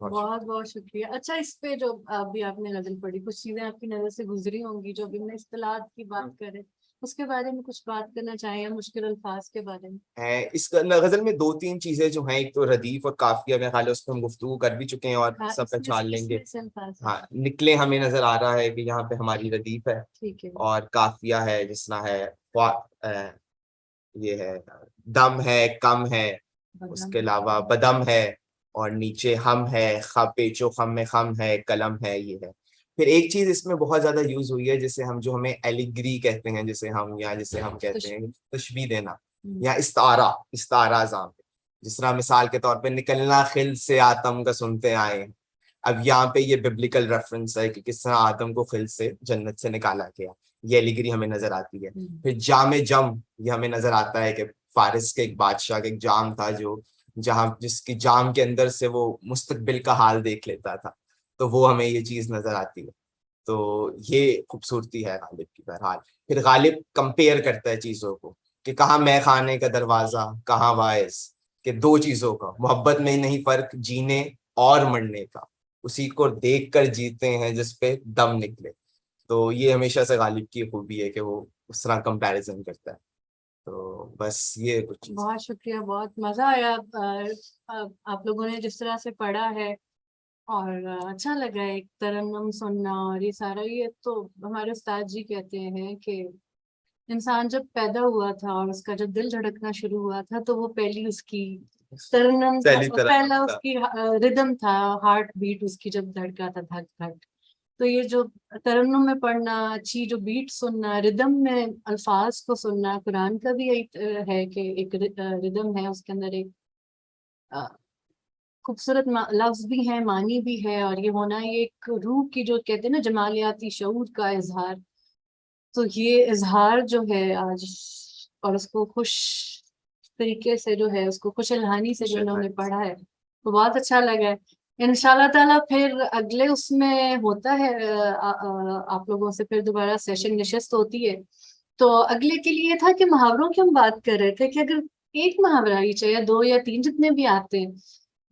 بہت بہت شکریہ. اچھا اس پہ جو ابھی آپ نے نظر پڑی، کچھ چیزیں آپ کی نظر سے گزری ہوں گی جو ابھی میں اصطلاحات کی بات کریں، اس کے بارے میں کچھ بات کرنا چاہیں، مشکل الفاظ کے بارے میں. اس غزل میں دو تین چیزیں جو ہیں، ایک تو ردیف اور قافیہ، میں خیال ہے اس پہ ہم گفتگو کر بھی چکے ہیں اور ہاں سب اس میں پہچان لیں گے. سے الفاظ ہاں نکلے ہمیں نظر آ رہا ہے کہ یہاں پہ ہماری ردیف ہے، ٹھیک ہے. اور قافیہ ہے جس طرح ہے یہ ہے دم ہے کم ہے، اس کے علاوہ بدم ہے، اور نیچے ہم ہے، پیچو خم میں خم ہے، قلم ہے، یہ ہے. پھر ایک چیز اس میں بہت زیادہ یوز ہوئی ہے جسے ہم جو ہمیں ایلیگری کہتے ہیں، جسے ہم کہتے ہیں تشبیہ دینا یا استعارہ زام. جس طرح مثال کے طور پہ نکلنا خل سے آتم کا سنتے آئے. اب یہاں پہ یہ ببلیکل ریفرنس ہے کہ کس طرح آدم کو خل سے جنت سے نکالا گیا، یہ ایلیگری ہمیں نظر آتی ہے. پھر جام جم، یہ ہمیں نظر آتا ہے کہ فارس کے ایک بادشاہ کا ایک جام تھا جس کی جام کے اندر سے وہ مستقبل کا حال دیکھ لیتا تھا، تو وہ ہمیں یہ چیز نظر آتی ہے. تو یہ خوبصورتی ہے غالب کی. بہرحال پھر غالب کمپیئر کرتا ہے چیزوں کو کہ کہاں میں خانے کا دروازہ کہاں واعظ، کہ دو چیزوں کا، محبت میں نہیں فرق جینے اور مرنے کا، اسی کو دیکھ کر جیتے ہیں جس پہ دم نکلے. تو یہ ہمیشہ سے غالب کی خوبی ہے کہ وہ اس طرح کمپیریزن کرتا ہے. تو بس یہ کچھ چیز. بہت شکریہ, بہت مزہ آیا آپ لوگوں نے جس طرح سے پڑھا ہے, اور اچھا لگا ایک ترنم سننا اور یہ سارا. یہ تو ہمارے استاد جی کہتے ہیں کہ انسان جب پیدا ہوا تھا اور اس کا جب دل دھڑکنا شروع ہوا تھا تو وہ پہلی اس کی ترنم تھا, پہلی ترنم پہلا تھا. اس کی ردم تھا, ہارٹ بیٹ اس کی جب دھڑکا تھا دھک دھک. تو یہ جو ترنم میں پڑھنا, اچھی جو بیٹ سننا, ردم میں الفاظ کو سننا, قرآن کا بھی ایک ہے کہ ایک ردم ہے, اس کے اندر ایک خوبصورت لفظ بھی ہے, معنی بھی ہے, اور یہ ہونا یہ ایک روح کی جو کہتے ہیں نا جمالیاتی شعور کا اظہار. تو یہ اظہار جو ہے آج, اور اس کو خوش طریقے سے جو ہے, اس کو خوش الحانی سے جو انہوں نے پڑھا ہے, تو بہت اچھا لگا ہے. ان شاء اللہ تعالیٰ پھر اگلے اس میں ہوتا ہے آپ لوگوں سے پھر دوبارہ سیشن نشست ہوتی ہے. تو اگلے کے لیے تھا کہ محاوروں کی ہم بات کر رہے تھے کہ اگر ایک محاورہ ہی چاہیے, 2 یا 3 جتنے بھی آتے ہیں,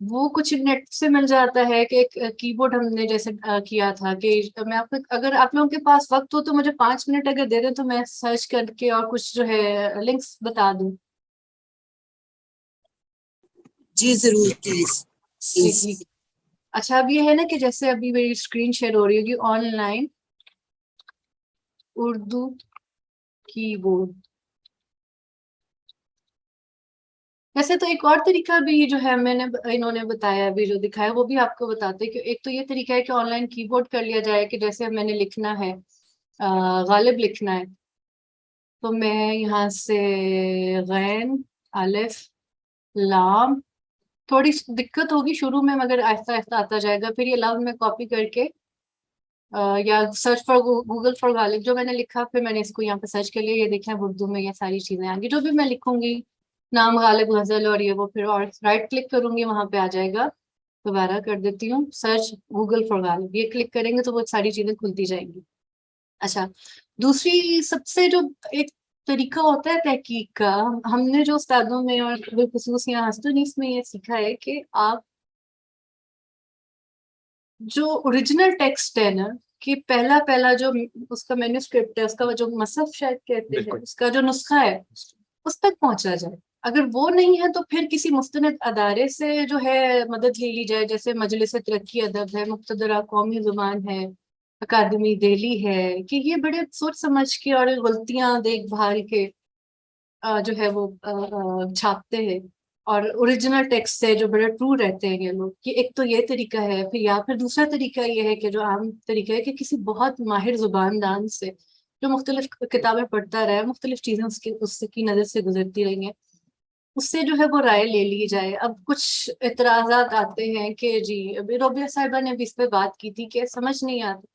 وہ کچھ نیٹ سے مل جاتا ہے کہ ایک کی بورڈ ہم نے جیسے کیا تھا کہ میں آپ کو, اگر آپ لوگوں کے پاس وقت ہو تو مجھے 5 منٹ اگر دے دیں تو میں سرچ کر کے اور کچھ جو ہے لنکس بتا دوں. جی ضرور پلیز. ٹھیک. اچھا, اب یہ ہے نا کہ جیسے ابھی میری اسکرین شیئر ہو رہی ہوگی آن لائن اردو کی بورڈ. ویسے تو ایک اور طریقہ بھی جو ہے میں نے انہوں نے بتایا ابھی جو دکھایا وہ بھی آپ کو بتاتے کہ ایک تو یہ طریقہ ہے کہ آن لائن کی بورڈ کر لیا جائے کہ جیسے میں نے لکھنا ہے غالب لکھنا ہے تو میں یہاں سے غین الف لام, تھوڑی دقت ہوگی شروع میں مگر آہستہ آہستہ آتا جائے گا. پھر یہ لفظ میں کاپی کر کے یا سرچ فار گوگل فار غالب جو میں نے لکھا, پھر میں نے اس کو یہاں پہ سرچ کر لیا. یہ دیکھیں اردو میں یہ ساری چیزیں آئیں گی جو بھی میں لکھوں گی, نام غالب غزل اور یہ وہ, پھر اور رائٹ کلک کروں گی وہاں پہ آ جائے گا. دوبارہ کر دیتی ہوں, سرچ گوگل فار غالب, یہ کلک کریں گے تو وہ ساری چیزیں کھلتی جائیں گی. اچھا, دوسری سب سے جو ایک طریقہ ہوتا ہے تحقیق کا, ہم نے جو استادوں میں اور بالخصوص یہاں ہسٹونیس میں یہ سیکھا ہے کہ آپ جو اوریجنل ٹیکسٹ ہے نا, کہ پہلا جو اس کا مینوسکرپٹ ہے, اس کا جو مصحف شاید کہتے ہیں, اس کا جو نسخہ ہے اس تک پہنچا جائے. اگر وہ نہیں ہے تو پھر کسی مستند ادارے سے جو ہے مدد لے لی جائے, جیسے مجلس ترقی ادب ہے, مقتدرہ قومی زبان ہے, اکادمی دہلی ہے, کہ یہ بڑے سوچ سمجھ کے اور غلطیاں دیکھ بھال کے جو ہے وہ چھاپتے ہیں, اور اوریجنل ٹیکسٹ سے جو بڑے ٹرو رہتے ہیں یہ لوگ. کہ ایک تو یہ طریقہ ہے. پھر یا پھر دوسرا طریقہ یہ ہے کہ جو عام طریقہ ہے کہ کسی بہت ماہر زبان دان سے جو مختلف کتابیں پڑھتا رہا ہے, مختلف چیزیں اس کی نظر سے گزرتی رہی ہیں, اس سے جو ہے وہ رائے لے لی جائے. اب کچھ اعتراضات آتے ہیں کہ جی ابھی روبیہ صاحبہ نے بھی اس پہ بات کی تھی کہ سمجھ نہیں آتا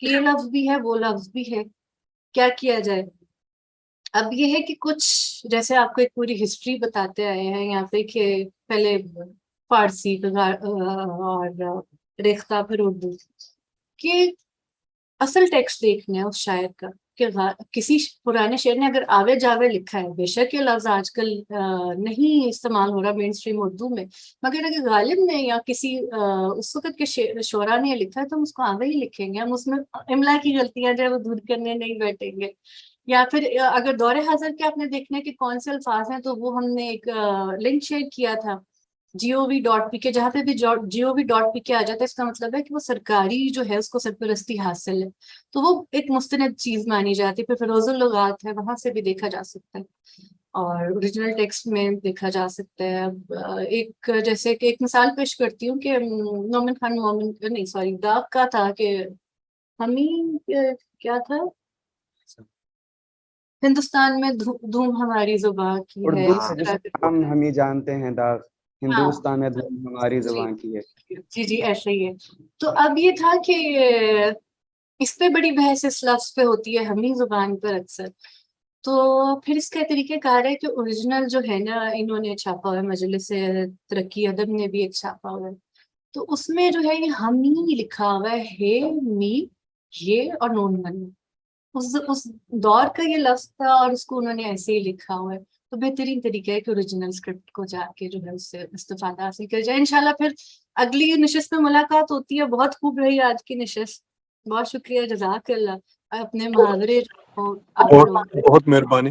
کہ یہ لفظ بھی ہے وہ لفظ بھی ہے, کیا کیا جائے. اب یہ ہے کہ کچھ جیسے آپ کو ایک پوری ہسٹری بتاتے آئے ہیں یہاں پہ کہ پہلے فارسی اور ریختہ پھر اردو, کہ اصل ٹیکسٹ دیکھنا ہے اس شاعر کا کہ کسی پرانے شعر نے اگر آوے جاوے لکھا ہے, بے شک یہ لفظ آج کل نہیں استعمال ہو رہا مین اسٹریم اردو میں, مگر اگر غالب نے یا کسی اس وقت کے شعراء نے یہ لکھا ہے تو ہم اس کو آوے ہی لکھیں گے. ہم اس میں املا کی غلطیاں جو ہے وہ دور کرنے نہیں بیٹھیں گے. یا پھر اگر دور حاضر کے آپ نے دیکھنا کہ کون سے الفاظ ہیں تو وہ ہم نے ایک لنک شیئر کیا تھا gov.pk, جہاں پہ بھی gov.pk آ جاتا ہے اس کا مطلب ہے کہ وہ سرکاری جو ہے اس کو سرپرستی حاصل ہے, تو وہ ایک مستند چیز مانی جاتی ہے. پھر فیروز اللغات ہے, وہاں سے بھی دیکھا جا سکتا ہے, اور اوریجنل ٹیکسٹ میں دیکھا جا سکتا ہے. اب ایک جیسے کہ ایک مثال پیش کرتی ہوں کہ مومن خان نہیں سوری داغ کا تھا کہ ہمیں کیا تھا, ہندوستان میں دھوم ہماری زبان کی ہے. اردو میں جسے ہم ہی جانتے ہیں داغ, ہندوستان میں دھوم ہماری زبان کی ہے. جی ایسا ہی ہے. تو اب یہ تھا کہ اس پہ بڑی بحث اس لفظ پہ ہوتی ہے ہمیں زبان پر اکثر. تو پھر اس کا طریقہ کار ہے کہ اوریجنل جو ہے نا انہوں نے چھاپا ہوا ہے, مجلس ترقی ادب نے بھی ایک چھاپا ہوا ہے, تو اس میں جو ہے یہ ہمیں لکھا ہوا ہے, می یہ اور نون بننا. اس دور کا یہ لفظ تھا اور اس کو انہوں نے ایسے ہی لکھا ہوا ہے. تو بہترین طریقہ ہے کہ اوریجنل اسکرپٹ کو جا کے جو ہے اس سے استفادہ حاصل کر جائے. انشاءاللہ پھر اگلی نشست میں ملاقات ہوتی ہے. بہت خوب رہی آج کی نشست, بہت شکریہ, جزاک اللہ. اپنے محاورے بہت مہربانی.